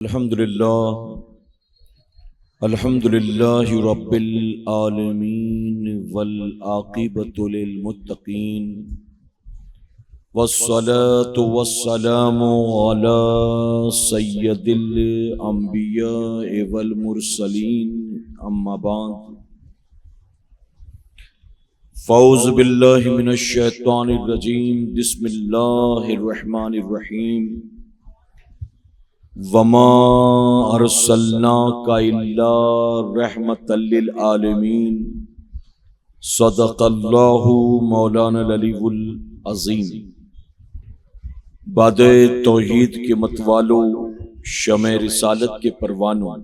الحمد للہ رب العالمین والعاقبۃ للمتقین والصلاة والسلام علی سید الانبیاء والمرسلین اما بعد فاعوذ باللہ من الشیطان الرجیم بسم اللہ الرحمن الرحیم وما ارسلناک الا رحمۃ للعالمین صدق اللہ مولانا العلی العظیم۔ باد توحید کے متوالوں، شمع رسالت کے پروانوں،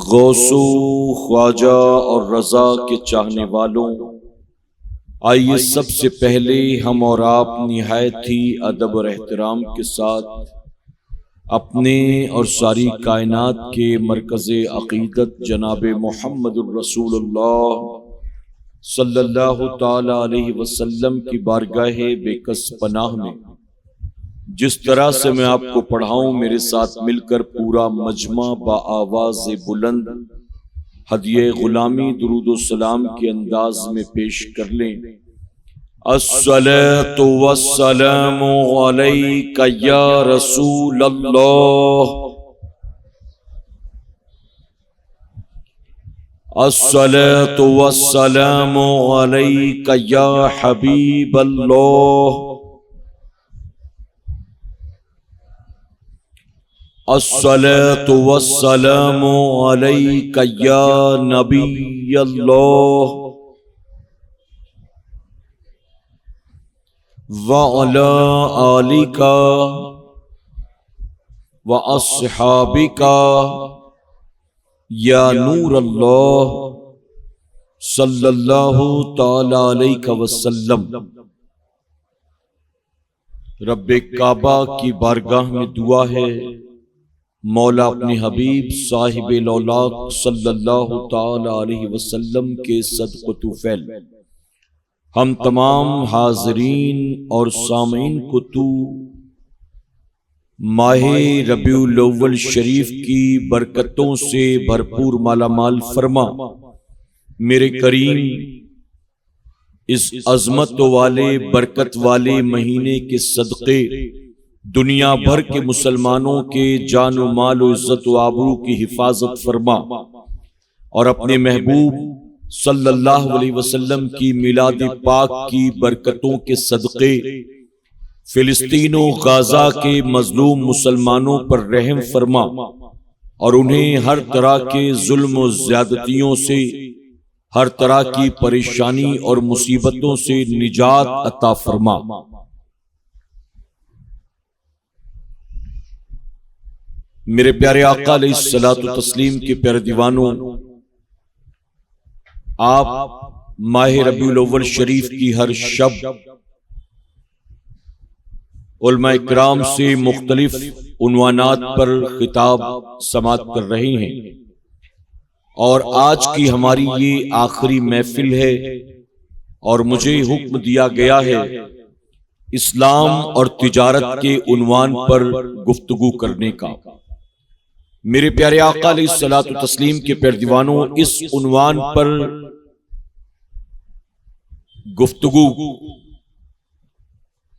غوث و خواجہ اور رضا کے چاہنے والوں، آئیے سب سے پہلے ہم اور آپ نہایت ہی ادب اور احترام کے ساتھ اپنے اور ساری کائنات کے مرکز عقیدت جناب محمد الرسول اللہ صلی اللہ تعالی علیہ وسلم کی بارگاہ بے کس پناہ میں جس طرح سے میں آپ کو پڑھاؤں میرے ساتھ مل کر پورا مجمع با آواز بلند ہدیہ غلامی درود و سلام کے انداز میں پیش کر لیں۔ الصلاۃ والسلام علیک یا رسول اللہ، الصلاۃ والسلام علیک یا حبیب اللہ، الصلاۃ والسلام علیک یا نبی اللہ وعلی آلک واصحابک یا نور اللہ صلی اللہ تعالی علیہ وسلم۔ رب کعبہ کی بارگاہ میں دعا ہے، مولا اپنے حبیب صاحب الاولاق صلی اللہ تعالی علیہ وسلم کے صدق و طفیل ہم تمام حاضرین اور سامعین کو تو ماہ ربیع الاول شریف کی برکتوں سے بھرپور مالا مال فرما۔ میرے کریم اس عظمت والے برکت والے مہینے کے صدقے دنیا بھر کے مسلمانوں کے جان و مال و عزت و آبرو کی حفاظت فرما، اور اپنے محبوب صلی اللہ علیہ وسلم کی میلاد پاک کی برکتوں کے صدقے فلسطین و غزہ کے مظلوم مسلمانوں پر رحم فرما، اور انہیں ہر طرح کے ظلم و زیادتیوں سے، ہر طرح کی پریشانی اور مصیبتوں سے نجات عطا فرما۔ میرے پیارے آقا علیہ الصلوۃ والتسلیم کے پیارے دیوانوں، آپ ماہ ربیع الاول شریف کی ہر شب علماء اکرام سے مختلف عنوانات پر خطاب سماعت کر رہے ہیں، اور آج کی ہماری یہ آخری محفل ہے، اور مجھے حکم دیا گیا ہے اسلام اور تجارت کے عنوان پر گفتگو کرنے کا۔ میرے پیارے آقا علیہ الصلوۃ والتسلیم کے پیارے دیوانوں، اس عنوان پر گفتگو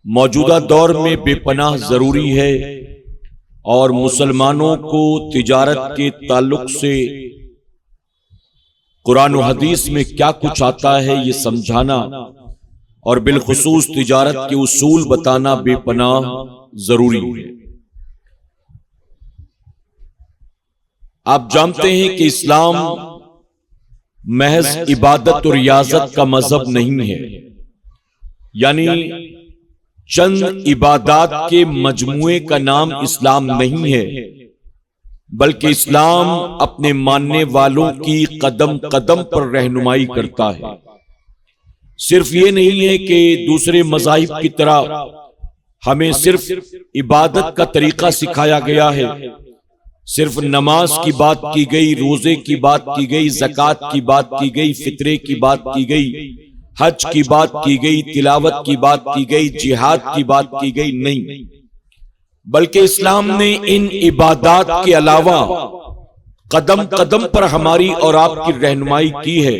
موجودہ دور میں بے پناہ ضروری ہے، اور مسلمانوں کو تجارت کے تعلق سے قرآن و حدیث میں کیا کچھ آتا ہے یہ سمجھانا، اور بالخصوص تجارت کے اصول بتانا بے پناہ ضروری ہے۔ آپ جانتے ہیں کہ اسلام محض عبادت اور ریاضت کا مذہب نہیں ہے، یعنی چند عبادات کے مجموعے کا نام اسلام نہیں ہے، بلکہ اسلام اپنے ماننے والوں کی قدم قدم پر رہنمائی کرتا ہے۔ صرف یہ نہیں ہے کہ دوسرے مذاہب کی طرح ہمیں صرف عبادت کا طریقہ سکھایا گیا ہے، صرف نماز کی بات کی گئی، روزے کی بات کی گئی، زکوٰۃ کی بات کی گئی، فطرے کی بات کی گئی، حج کی بات کی گئی، تلاوت کی بات کی گئی، جہاد کی بات کی گئی، نہیں، بلکہ اسلام نے ان عبادات کے علاوہ قدم قدم پر ہماری اور آپ کی رہنمائی کی ہے،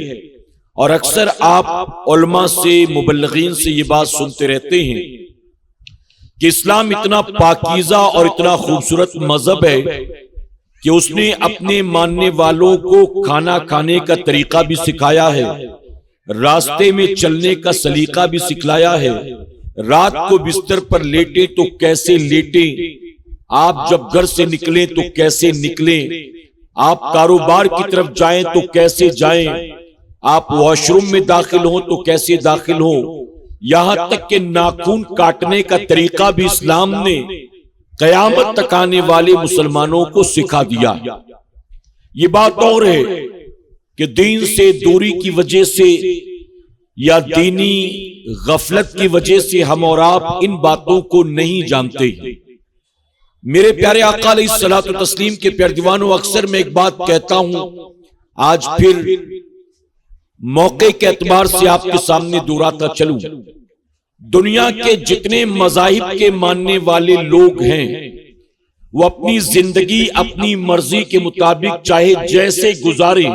اور اکثر آپ علماء سے، مبلغین سے یہ بات سنتے رہتے ہیں کہ اسلام اتنا پاکیزہ اور اتنا خوبصورت مذہب ہے کہ اس نے اپنے ماننے والوں کو کھانا کھانے کا طریقہ بھی سکھایا ہے، راستے میں چلنے کا سلیقہ بھی سکھلایا ہے، رات کو بستر پر لیٹے تو کیسے لیٹیں، آپ جب گھر سے نکلیں تو کیسے نکلیں، آپ کاروبار کی طرف جائیں تو کیسے جائیں، آپ واش روم میں داخل ہوں تو کیسے داخل ہوں، یہاں تک کہ ناخن کاٹنے کا طریقہ بھی اسلام نے قیامت تک آنے والے مسلمانوں کو سکھا دیا۔ یہ بات اور ہے کہ دین سے دوری کی وجہ سے یا دینی غفلت کی وجہ سے ہم اور آپ ان باتوں کو نہیں جانتے۔ میرے پیارے آقا علیہ الصلوۃ والتسلیم کے پیارے دیوانوں، اکثر میں ایک بات کہتا ہوں، آج پھر موقع کے اعتبار سے آپ کے سامنے دہراتا چلوں۔ دنیا کے جتنے مذاہب کے ماننے والے لوگ ہیں وہ اپنی زندگی اپنی مرضی کے مطابق چاہے جیسے گزاریں،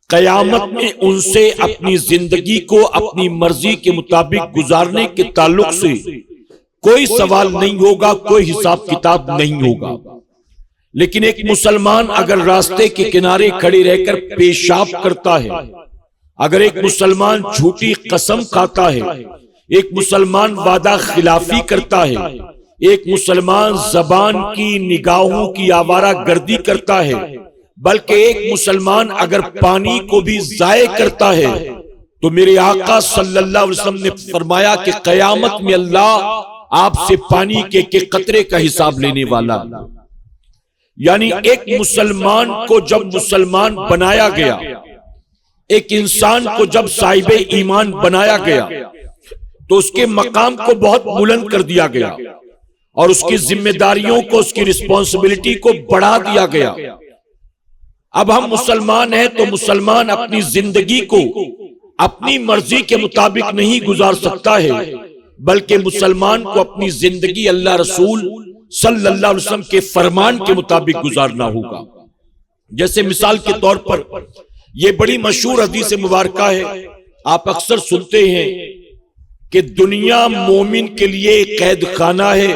قیامت میں ان سے اپنی زندگی کو اپنی مرضی کے مطابق گزارنے کے تعلق سے کوئی سوال نہیں ہوگا، کوئی حساب کتاب نہیں ہوگا۔ لیکن ایک مسلمان اگر راستے کے کنارے کھڑے رہ کر پیشاب کرتا ہے، اگر ایک مسلمان جھوٹی قسم کھاتا ہے، ایک مسلمان وعدہ خلافی کرتا ہے، ایک مسلمان زبان کی نگاہوں کی آوارہ گردی کرتا ہے، بلکہ ایک مسلمان اگر پانی کو بھی ضائع کرتا ہے، تو میرے آقا صلی اللہ علیہ وسلم نے فرمایا کہ قیامت میں اللہ آپ سے پانی کے قطرے کا حساب لینے والا۔ یعنی ایک مسلمان کو جب مسلمان بنایا گیا، ایک انسان کو جب صاحب ایمان بنایا گیا، تو اس کے مقام کو بہت بلند کر دیا گیا اور اس کی ذمہ داریوں کو، اس کی رسپانسبلٹی کو بڑھا دیا گیا۔ اب ہم مسلمان ہیں تو مسلمان اپنی زندگی کو اپنی مرضی کے مطابق نہیں گزار سکتا ہے، بلکہ مسلمان کو اپنی زندگی اللہ رسول صلی اللہ علیہ وسلم کے فرمان کے مطابق گزارنا ہوگا۔ جیسے مثال کے طور پر یہ بڑی مشہور حدیث مبارکہ ہے، آپ اکثر سنتے ہیں کہ دنیا مومن کے لیے قید خانہ ہے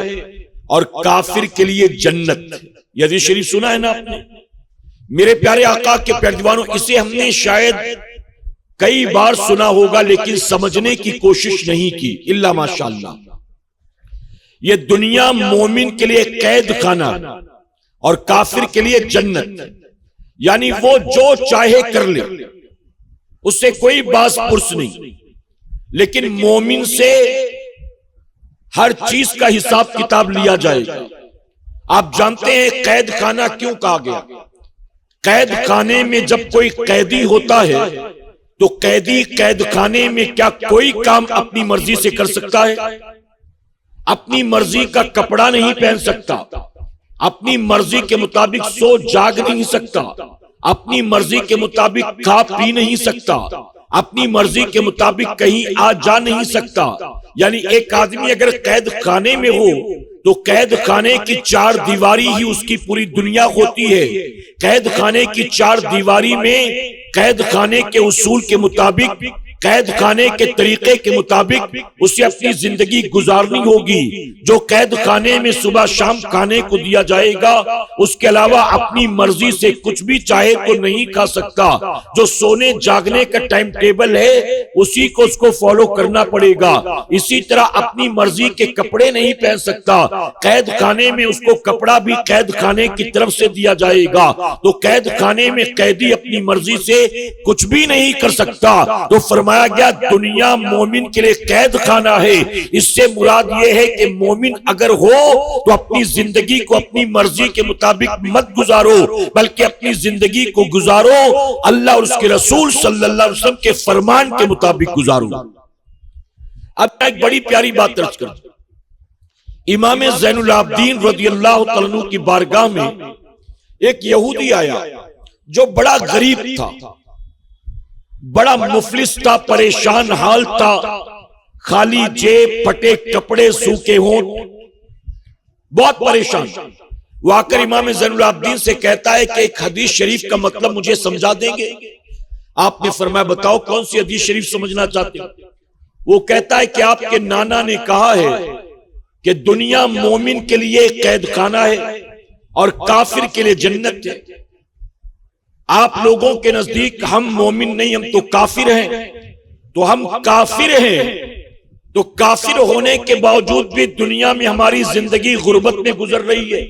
اور کافر کے لیے جنت۔ یہ حدیث شریف سنا ہے نا آپ نے؟ میرے پیارے آقا کے پیارے دیوانوں، اسے ہم نے شاید کئی بار سنا ہوگا لیکن سمجھنے کی کوشش نہیں کی، الا ماشاءاللہ۔ یہ دنیا مومن کے لیے قید خانہ اور کافر کے لیے جنت، یعنی وہ جو چاہے کر لے، اس سے کوئی باز پرس نہیں، لیکن مومن سے ہر چیز کا حساب کتاب لیا جائے گا۔ آپ جانتے ہیں قید خانہ کیوں کہا گیا؟ قید خانے میں جب کوئی قیدی ہوتا ہے تو قیدی قید خانے میں کیا کوئی کام اپنی مرضی سے کر سکتا ہے؟ اپنی مرضی کا کپڑا نہیں پہن سکتا، اپنی مرضی کے مطابق سو جاگ نہیں سکتا، اپنی مرضی کے مطابق کھا پی نہیں سکتا، اپنی مرضی کے مطابق کہیں آ جا نہیں سکتا۔ یعنی ایک آدمی اگر قید خانے میں ہو تو قید خانے کی چار دیواری ہی اس کی پوری دنیا ہوتی ہے۔ قید خانے کی چار دیواری میں قید خانے کے اصول کے مطابق، قید خانے کے طریقے کے مطابق اسے اپنی زندگی گزارنی ہوگی۔ جو قید خانے میں صبح شام کھانے کو دیا جائے گا، اس کے علاوہ اپنی مرضی سے کچھ بھی چاہے تو نہیں کھا سکتا۔ جو سونے جاگنے کا ٹائم ٹیبل ہے اسی کو اس کو فالو کرنا پڑے گا۔ اسی طرح اپنی مرضی کے کپڑے نہیں پہن سکتا، قید خانے میں اس کو کپڑا بھی قید خانے کی طرف سے دیا جائے گا۔ تو قید خانے میں قیدی اپنی مرضی سے کچھ بھی نہیں کر سکتا۔ تو فرمایا گیا دنیا مومن کے لیے قید خانہ ہے۔ اس سے مراد یہ ہے کہ مومن اگر ہو تو اپنی زندگی کو اپنی مرضی کے مطابق مت گزارو، بلکہ اپنی زندگی کو گزارو اللہ اور اس کے رسول صلی اللہ علیہ وسلم کے فرمان کے مطابق گزارو۔ اب میں ایک بڑی پیاری بات عرض کرتا ہوں۔ امام زین العابدین رضی اللہ تعالیٰ عنہ کی بارگاہ میں ایک یہودی آیا جو بڑا غریب تھا، بڑا مفلس تھا، پریشان حال تھا، خالی جیب، پھٹے کپڑے، سوکھے ہونٹ۔ بہت پریشان. وہ آ کر امام زین العابدین سے کہتا ہے کہ ایک حدیث شریف کا مطلب مجھے سمجھا دیں گے؟ آپ نے فرمایا بتاؤ کون سی حدیث شریف سمجھنا چاہتے ہیں؟ وہ کہتا ہے کہ آپ کے نانا نے کہا ہے کہ دنیا مومن کے لیے قید خانہ ہے اور کافر کے لیے جنت ہے. آپ لوگوں کے نزدیک ہم مومن نہیں، ہم تو کافر ہیں. تو ہم کافر ہیں، تو کافر ہونے کے باوجود بھی دنیا میں ہماری زندگی غربت میں گزر رہی ہے،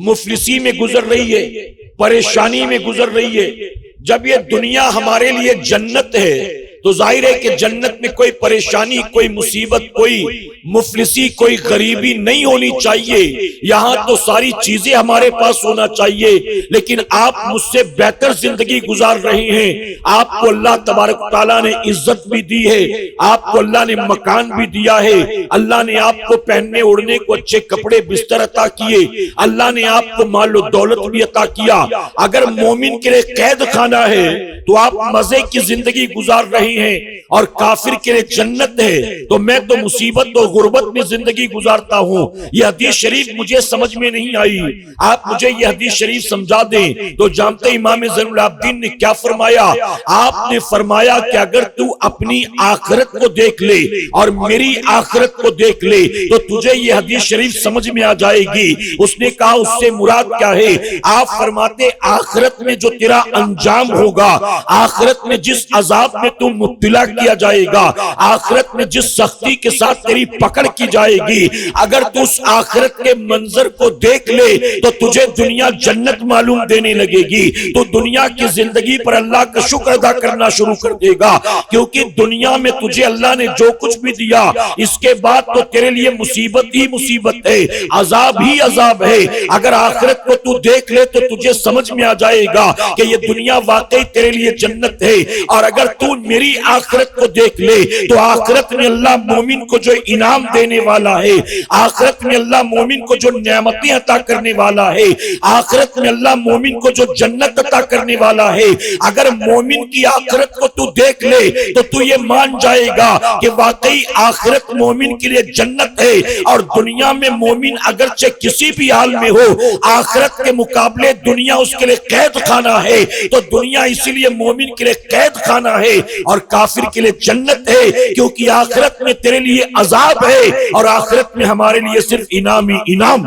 مفلسی میں گزر رہی ہے، پریشانی میں گزر رہی ہے. جب یہ دنیا ہمارے لیے جنت ہے تو ظاہر ہے کہ جنت میں کوئی پریشانی، کوئی مصیبت، کوئی مفلسی، کوئی غریبی نہیں ہونی چاہیے. یہاں تو ساری چیزیں ہمارے پاس ہونا چاہیے. لیکن آپ مجھ سے بہتر زندگی گزار رہے ہیں. آپ کو اللہ تبارک تعالیٰ نے عزت بھی دی ہے، آپ کو اللہ نے مکان بھی دیا ہے، اللہ نے آپ کو پہننے اوڑھنے کو اچھے کپڑے بستر عطا کیے، اللہ نے آپ کو مال و دولت بھی عطا کیا. اگر مومن کے لیے قید خانہ ہے تو آپ مزے کی زندگی گزار رہے ہیں اور کافر کے لیے جنت ہے، تو میں تو مصیبت اور غربت میں زندگی گزارتا ہوں. یہ حدیث شریف مجھے سمجھ میں نہیں آئی، آپ مجھے یہ حدیث شریف سمجھا دیں. تو جانتے امام زین العابدین نے کیا فرمایا؟ آپ نے فرمایا کہ اگر تو اپنی آخرت کو دیکھ لے اور میری آخرت کو دیکھ لے تو تجھے یہ حدیث شریف سمجھ میں آ جائے گی. اس نے کہا اس سے مراد کیا ہے؟ آپ فرماتے آخرت میں جو تیرا انجام ہوگا، آخرت میں جس عذاب میں تم مبتلا کیا جائے گا، آخرت میں جس سختی کے ساتھ تیری پکڑ کی جائے گی، اگر تو اس آخرت کے منظر کو دیکھ لے تو تجھے دنیا جنت معلوم دینے لگے گی. تو دنیا کی زندگی پر اللہ کا شکر ادا کرنا شروع کر دے گا، کیونکہ دنیا میں تجھے اللہ نے جو کچھ بھی دیا اس کے بعد تو تیرے لیے مصیبت ہی مصیبت ہے، عذاب ہی عذاب ہے. اگر آخرت کو تو دیکھ لے تو تجھے سمجھ میں آ جائے گا کہ یہ دنیا واقعی تیرے لیے جنت ہے. اور اگر تو میری آخرت کو دیکھ لے تو آخرت میں اللہ مومن کو جو انعام دینے والا ہے، آخرت میں اللہ مومن کو جو نعمتیں عطا کرنے والا ہے، آخرت میں اللہ مومن کو جو جنت عطا کرنے والا ہے، اگر مومن کی آخرت کو تو دیکھ لے تو تو یہ مان جائے گا کہ واقعی آخرت مومن کے لیے جنت ہے. اور دنیا میں مومن اگرچہ کسی بھی حال میں ہو، آخرت کے مقابلے دنیا اس کے لیے قید خانہ ہے. تو دنیا اسی لیے مومن کے لیے قید خانہ ہے اور کافر کے لیے جنت ہے، کیونکہ آخرت میں تیرے لیے عذاب ہے اور آخرت میں ہمارے لیے صرف انعام ہی انعام.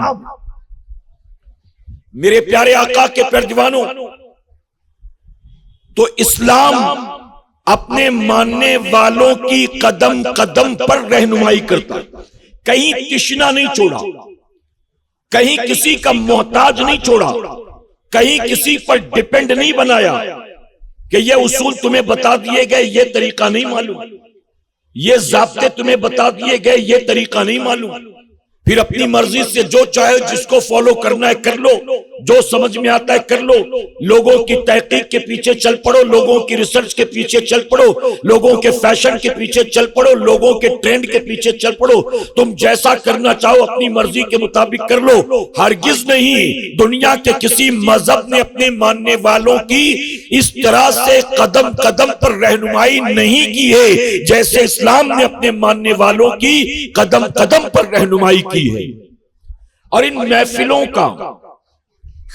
میرے پیارے آقا کے پیروانوں، تو اسلام اپنے ماننے والوں کی قدم قدم پر رہنمائی کرتا ہے. کہیں تشنا نہیں چھوڑا، کہیں کسی کا محتاج نہیں چھوڑا، کہیں کسی پر ڈیپینڈ نہیں بنایا کہ یہ اصول تمہیں بتا دیے گئے، یہ طریقہ نہیں معلوم، یہ ضابطے تمہیں بتا دیے گئے، یہ طریقہ نہیں معلوم، پھر اپنی مرضی سے جو چاہے جس کو فالو کرنا ہے کر لو، جو سمجھ میں آتا ہے کر لو. لوگوں کی تحقیق کے پیچھے چل پڑو، لوگوں کی ریسرچ کے پیچھے چل پڑو، لوگوں کے فیشن کے پیچھے چل پڑو، لوگوں کے ٹرینڈ کے پیچھے چل پڑو. تم جیسا کرنا چاہو اپنی مرضی کے مطابق کر لو. ہرگز نہیں، دنیا کے کسی مذہب نے اپنے ماننے والوں کی اس طرح سے قدم قدم پر رہنمائی نہیں کی ہے جیسے اسلام نے اپنے ماننے والوں کی قدم قدم پر رہنمائی کی ہے. اور ان محفلوں کا،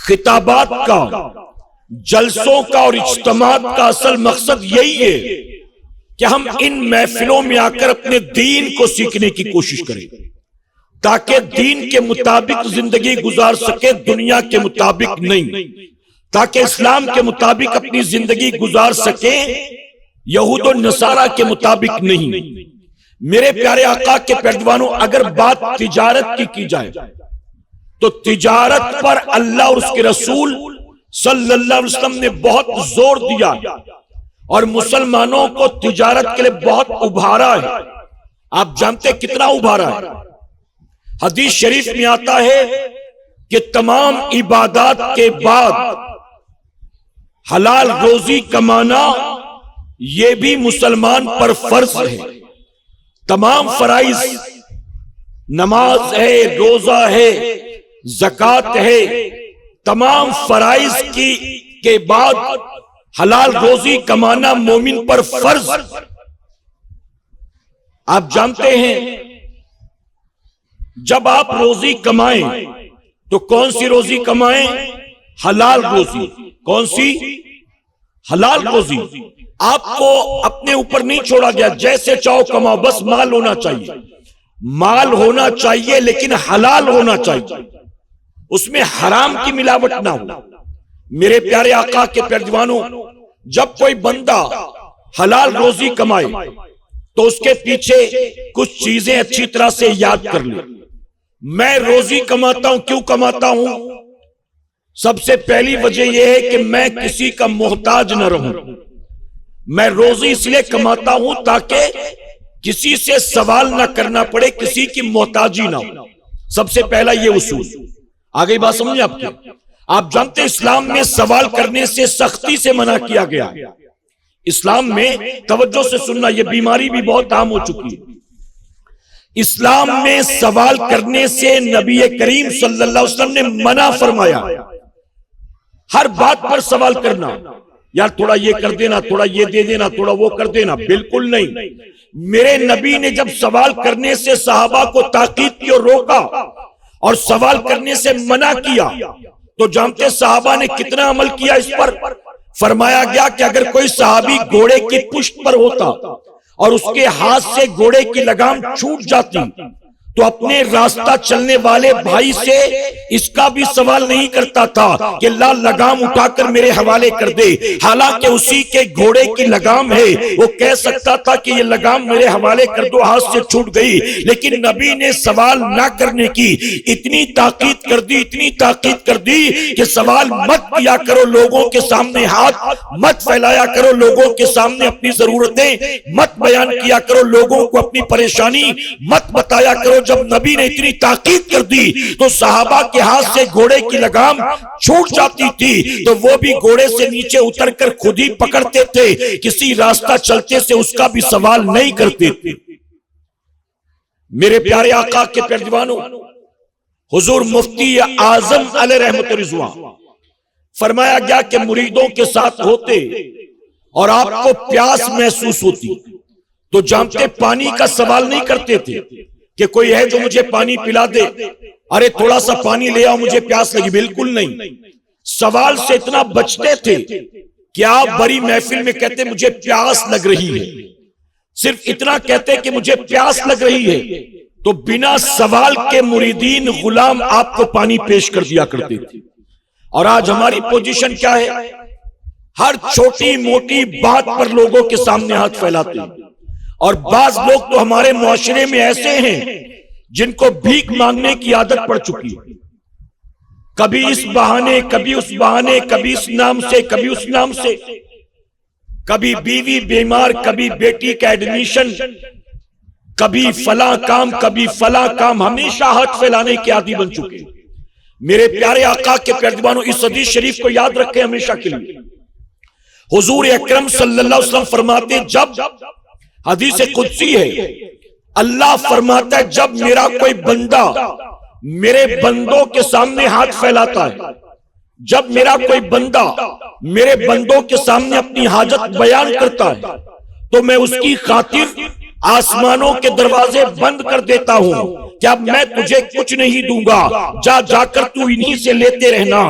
خطابات کا، جلسوں کا اور اجتماعات کا اصل مقصد یہی ہے کہ ہم ان محفلوں میں آ کر اپنے دین کو سیکھنے کی کوشش کریں تاکہ دین کے مطابق زندگی گزار سکے، دنیا کے مطابق نہیں، تاکہ اسلام کے مطابق اپنی زندگی گزار سکے، یہود و نصارہ کے مطابق نہیں. میرے پیارے آقا کے پیروانوں، اگر بات تجارت کی جائے تو تجارت پر اللہ اور اس کے رسول صلی اللہ علیہ وسلم نے بہت زور دیا اور مسلمانوں کو تجارت کے لیے بہت ابھارا ہے. آپ جانتے ہیں کتنا ابھارا ہے؟ حدیث شریف میں آتا ہے کہ تمام عبادات کے بعد حلال روزی کمانا یہ بھی مسلمان پر فرض ہے. تمام فرائض، نماز ہے، روزہ ہے، زکوٰۃ ہے، تمام فرائض کے بعد حلال روزی کمانا مومن پر فرض. آپ جانتے ہیں جب آپ روزی کمائیں تو کون سی روزی کمائیں؟ حلال روزی۔ کون سی؟ حلال روزی۔ آپ کو اپنے اوپر نہیں چھوڑا گیا، جیسے چاہو کماؤ، بس مال ہونا چاہیے۔ مال ہونا چاہیے لیکن حلال ہونا چاہیے، اس میں حرام کی ملاوٹ نہ ہو۔ میرے پیارے آقا کے پیارے دیوانوں، جب کوئی بندہ حلال روزی کمائے تو اس کے پیچھے کچھ چیزیں اچھی طرح سے یاد کر لیں۔ میں روزی کماتا ہوں، کیوں کماتا ہوں؟ سب سے پہلی وجہ یہ ہے کہ میں کسی کا محتاج نہ رہوں۔ میں روزی اس لیے کماتا ہوں تاکہ کسی سے سوال نہ کرنا پڑے، کسی کی محتاجی نہ ہو۔ سب سے پہلا یہ اصول۔ آگے بات سمجھیں آپ کی؟ آپ جانتے اسلام میں سوال کرنے سے سختی سے منع کیا گیا۔ اسلام میں توجہ سے سننا، یہ بیماری بھی بہت عام ہو چکی ہے۔ اسلام میں سوال کرنے سے نبی کریم صلی اللہ علیہ وسلم نے منع فرمایا۔ ہر بات پر سوال کرنا، یار تھوڑا یہ کر دینا، تھوڑا یہ دے دینا، تھوڑا وہ کر دینا، بالکل نہیں۔ میرے نبی نے جب سوال کرنے سے صحابہ کو تاکید کی اور روکا اور سوال کرنے سے منع کیا تو جانتے صحابہ نے کتنا عمل کیا اس پر؟ فرمایا گیا کہ اگر کوئی صحابی گھوڑے کی پشت پر ہوتا اور اس کے ہاتھ سے گھوڑے کی لگام چھوٹ جاتی تو اپنے راستہ چلنے والے بھائی سے اس کا بھی سوال نہیں کرتا تھا کہ اللہ لگام اٹھا کر میرے حوالے کر دے، حالانکہ اسی کے گھوڑے کی لگام ہے۔ وہ کہہ سکتا تھا کہ یہ لگام میرے حوالے کر دو، ہاتھ سے چھوٹ گئی، لیکن نبی نے سوال نہ کرنے کی اتنی تاکید کر دی، اتنی تاکید کر دی کہ سوال مت کیا کرو، لوگوں کے سامنے ہاتھ مت پھیلایا کرو، لوگوں کے سامنے اپنی ضرورتیں مت بیان کیا کرو، لوگوں کو اپنی پریشانی مت بتایا کرو۔ جب نبی نے اتنی تاکید کر دی تو صحابہ کے ہاتھ سے گھوڑے کی لگام چھوٹ جاتی تھی تو وہ بھی گھوڑے سے نیچے اتر کر خود ہی پکڑتے تھے، کسی راستہ چلتے سے اس کا بھی سوال نہیں کرتے تھے۔ میرے پیارے آقا کے پیارے دیوانوں، حضور مفتی اعظم علیہ رحمت رضوان فرمایا گیا کہ مریدوں کے ساتھ ہوتے اور آپ کو پیاس محسوس ہوتی تو جانتے پانی کا سوال نہیں کرتے تھے کہ کوئی ہے جو مجھے پانی پلا دے، ارے تھوڑا سا پانی لے آؤ مجھے پیاس لگی، بالکل نہیں۔ سوال سے اتنا بچتے تھے کہ آپ بڑی محفل میں کہتے مجھے پیاس لگ رہی ہے، صرف اتنا کہتے کہ مجھے پیاس لگ رہی ہے تو بنا سوال کے مریدین غلام آپ کو پانی پیش کر دیا کرتے تھے۔ اور آج ہماری پوزیشن کیا ہے؟ ہر چھوٹی موٹی بات پر لوگوں کے سامنے ہاتھ پھیلاتے ہیں، اور بعض لوگ تو ہمارے معاشرے میں ایسے ہیں جن کو بھیک مانگنے کی عادت پڑ چکی ہے، کبھی اس بہانے، کبھی اس بہانے، کبھی اس نام سے، کبھی اس نام سے، کبھی بیوی بیمار، کبھی بیٹی کا ایڈمیشن، کبھی فلاں کام، کبھی فلاں کام، ہمیشہ ہاتھ پھیلانے کے عادی بن چکے ہیں۔ میرے پیارے آقا کے پیارے دیوانوں، اس حدیث شریف کو یاد رکھیں ہمیشہ کے لیے۔ حضور اکرم صلی اللہ علیہ وسلم فرماتے، جب حدیث قدسی ہے، اللہ فرماتا ہے جب میرا کوئی بندہ میرے بندوں کے سامنے ہاتھ پھیلاتا ہے، جب میرا کوئی بندہ میرے بندوں کے سامنے اپنی حاجت بیان کرتا ہے تو میں اس کی خاطر آسمانوں کے دروازے بند کر دیتا ہوں کہ اب میں تجھے کچھ نہیں دوں گا، جا جا کر تو انہی سے لیتے رہنا۔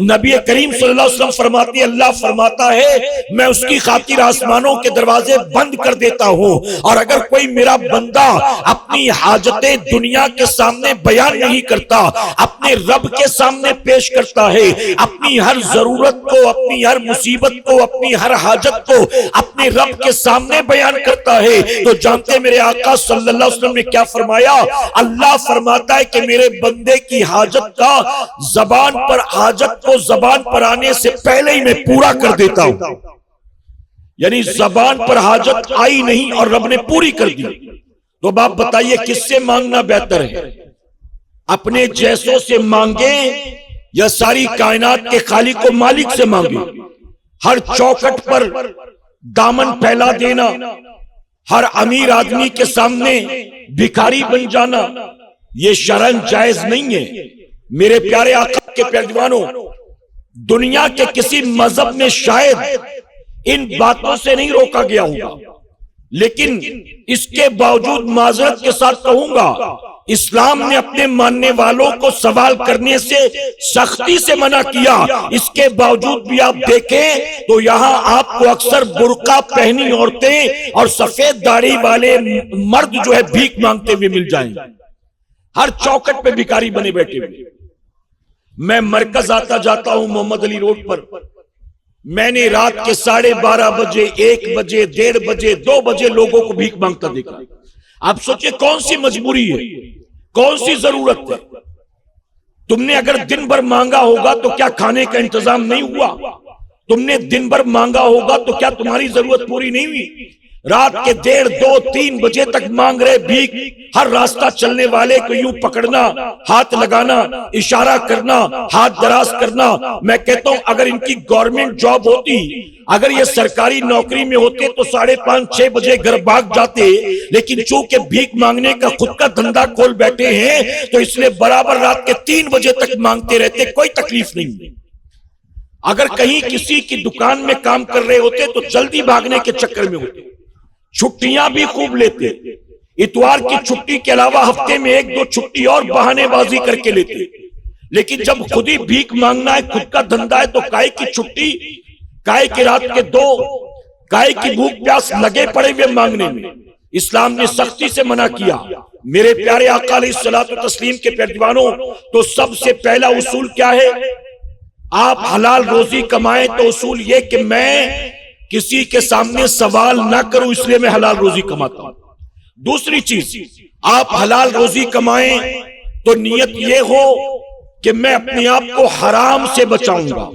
نبی کریم صلی اللہ علیہ وسلم فرماتے، اللہ فرماتا ہے میں اس کی خاطر آسمانوں کے دروازے بند کر دیتا ہوں، اور اگر کوئی میرا بندہ اپنی حاجتیں دنیا کے سامنے بیان نہیں کرتا، اپنے رب کے سامنے پیش کرتا ہے، اپنی ہر ضرورت کو، اپنی ہر مصیبت کو، اپنی ہر حاجت کو اپنے رب کے سامنے بیان کرتا ہے، تو جانتے میرے آقا صلی اللہ علیہ وسلم نے کیا فرمایا؟ اللہ فرماتا ہے کہ میرے بندے کی حاجت کا زبان پر، حاجت کو زبان پر آنے سے پہلے ہی میں پورا کر دیتا ہوں۔ یعنی زبان پر حاجت آئی نہیں اور رب نے پوری کر دی۔ تو اب آپ بتائیے کس سے مانگنا بہتر ہے؟ اپنے جیسوں سے مانگیں یا ساری کائنات کے خالق و مالک سے مانگیں؟ ہر چوکھٹ پر دامن پھیلا دینا، ہر امیر آدمی کے سامنے بھکاری بن جانا، یہ شرعاً جائز نہیں ہے۔ میرے پیارے آقا کے پیارے دیوانوں، دنیا کے کسی مذہب میں شاید ان باتوں سے نہیں روکا گیا ہوگا، لیکن اس کے باوجود معذرت کے ساتھ کہوں گا، اسلام نے اپنے ماننے والوں کو سوال کرنے سے سختی سے منع کیا۔ اس کے باوجود بھی آپ دیکھیں تو یہاں آپ کو اکثر برقع پہنی عورتیں اور سفید داڑھی والے مرد جو ہے بھیک مانگتے ہوئے مل جائیں، ہر چوکٹ پہ بھکاری بنے بیٹھے ہوئے۔ میں مرکز آتا جاتا ہوں محمد علی روڈ پر، میں نے رات کے 12:30 بجے، 1 بجے، 1:30 بجے، 2 بجے لوگوں کو بھیک مانگتا دیکھا۔ آپ سوچیں کون سی مجبوری ہے، کون سی ضرورت ہے؟ تم نے اگر دن بھر مانگا ہوگا تو کیا کھانے کا انتظام نہیں ہوا؟ تم نے دن بھر مانگا ہوگا تو کیا تمہاری ضرورت پوری نہیں ہوئی؟ رات کے 1:30، 2، 3 بجے تک مانگ رہے بھیک۔ ہر راستہ چلنے والے کو یوں پکڑنا، ہاتھ لگانا، اشارہ کرنا، ہاتھ دراز کرنا۔ میں کہتا ہوں اگر ان کی گورنمنٹ جاب ہوتی، اگر یہ سرکاری نوکری میں ہوتے تو 5:30، 6 بجے گھر بھاگ جاتے، لیکن چونکہ بھیک مانگنے کا خود کا دھندا کھول بیٹھے ہیں تو اس لیے برابر رات کے 3 بجے تک مانگتے رہتے، کوئی تکلیف نہیں۔ اگر کہیں کسی کی دکان میں کام کر رہے ہوتے تو جلدی بھاگنے کے چکر میں ہوتے، چھٹیاں بھی خوب لیتے، اتوار کی چھٹی کے علاوہ ہفتے میں 1-2 چھٹی اور بہانے بازی کر کے لیتے، لیکن جب خود ہی بھیک مانگنا ہے، خود کا دھندا ہے، تو کائے کی چھٹی، کائے کی رات کے 2، کائے کی بھوک پیاس لگے پڑے ہوئے مانگنے میں۔ اسلام نے سختی سے منع کیا۔ میرے پیارے آقا علیہ الصلوۃ والتسلیم کے پیارے دیوانوں، تو سب سے پہلا اصول کیا ہے؟ آپ حلال روزی کمائیں تو اصول یہ کہ میں کسی کے سامنے سوال نہ کروں، اس لیے میں حلال روزی کماتا ہوں۔ دوسری چیز، آپ حلال روزی کمائیں تو نیت یہ ہو کہ میں اپنے آپ کو حرام سے بچاؤں گا،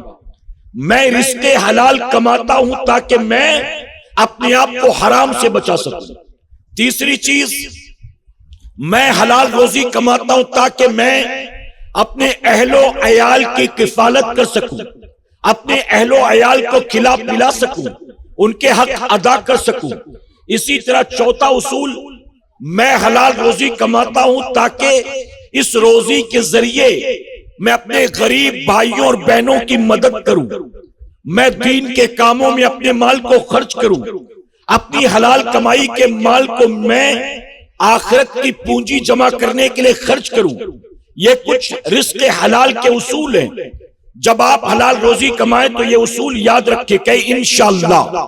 میں رزق حلال کماتا ہوں تاکہ میں اپنے آپ کو حرام سے بچا سکوں۔ تیسری چیز، میں حلال روزی کماتا ہوں تاکہ میں اپنے اہل و عیال کی کفالت کر سکوں، اپنے اہل و عیال کو کھلا پلا سکوں، ان کے حق ادا کر سکوں۔ اسی طرح چوتھا اصول، میں حلال روزی کماتا ہوں تاکہ اس روزی کے ذریعے میں اپنے غریب بھائیوں اور بہنوں کی مدد کروں، میں دین کے کاموں میں اپنے مال کو خرچ کروں، اپنی حلال کمائی کے مال کو میں آخرت کی پونجی جمع کرنے کے لیے خرچ کروں۔ یہ کچھ رزق حلال کے اصول ہیں۔ جب آپ حلال روزی کمائیں تو یہ اصول یاد رکھیں کہ انشاءاللہ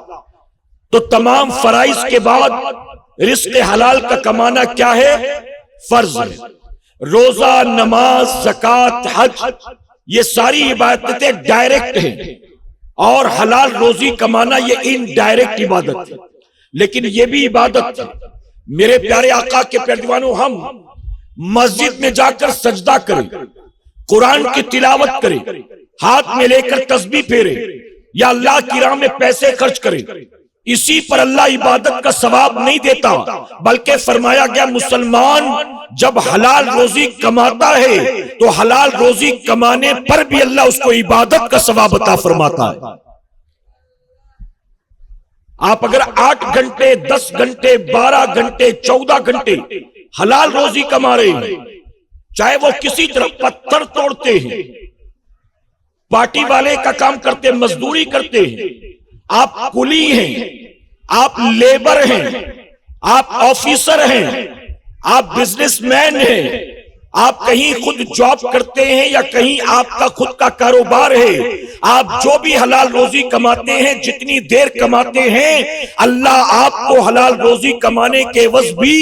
تو تمام فرائض کے بعد رزق حلال کا کمانا کیا ہے؟ فرض ہے۔ روزہ، نماز، زکوٰۃ، حج، یہ ساری عبادتیں ڈائریکٹ ہیں، اور حلال روزی کمانا یہ انڈائریکٹ عبادت ہے، لیکن یہ بھی عبادت ہے۔ میرے پیارے آقا کے پیارے دیوانوں، ہم مسجد میں جا کر سجدہ کریں، قرآن کی تلاوت کریں، ہاتھ میں لے کر تسبیح پھیریں، یا اللہ کی راہ میں پیسے خرچ کریں، اسی پر اللہ عبادت کا ثواب نہیں دیتا، بلکہ فرمایا گیا مسلمان جب حلال روزی کماتا ہے تو حلال روزی کمانے پر بھی اللہ اس کو عبادت کا ثواب عطا فرماتا ہے۔ آپ اگر 8 گھنٹے، 10 گھنٹے، 12 گھنٹے، 14 گھنٹے حلال روزی کما رہے ہیں، چاہے وہ کسی طرح پتھر توڑتے ہیں، پارٹی والے کا کام کرتے، مزدوری کرتے ہیں، آپ کلی ہیں، آپ لیبر ہیں، آپ آفیسر ہیں، آپ بزنس مین ہیں، آپ کہیں خود جاب کرتے ہیں یا کہیں آپ کا خود کا کاروبار ہے، آپ جو بھی حلال روزی کماتے ہیں، جتنی دیر کماتے ہیں، اللہ آپ کو حلال روزی کمانے کے عوض بھی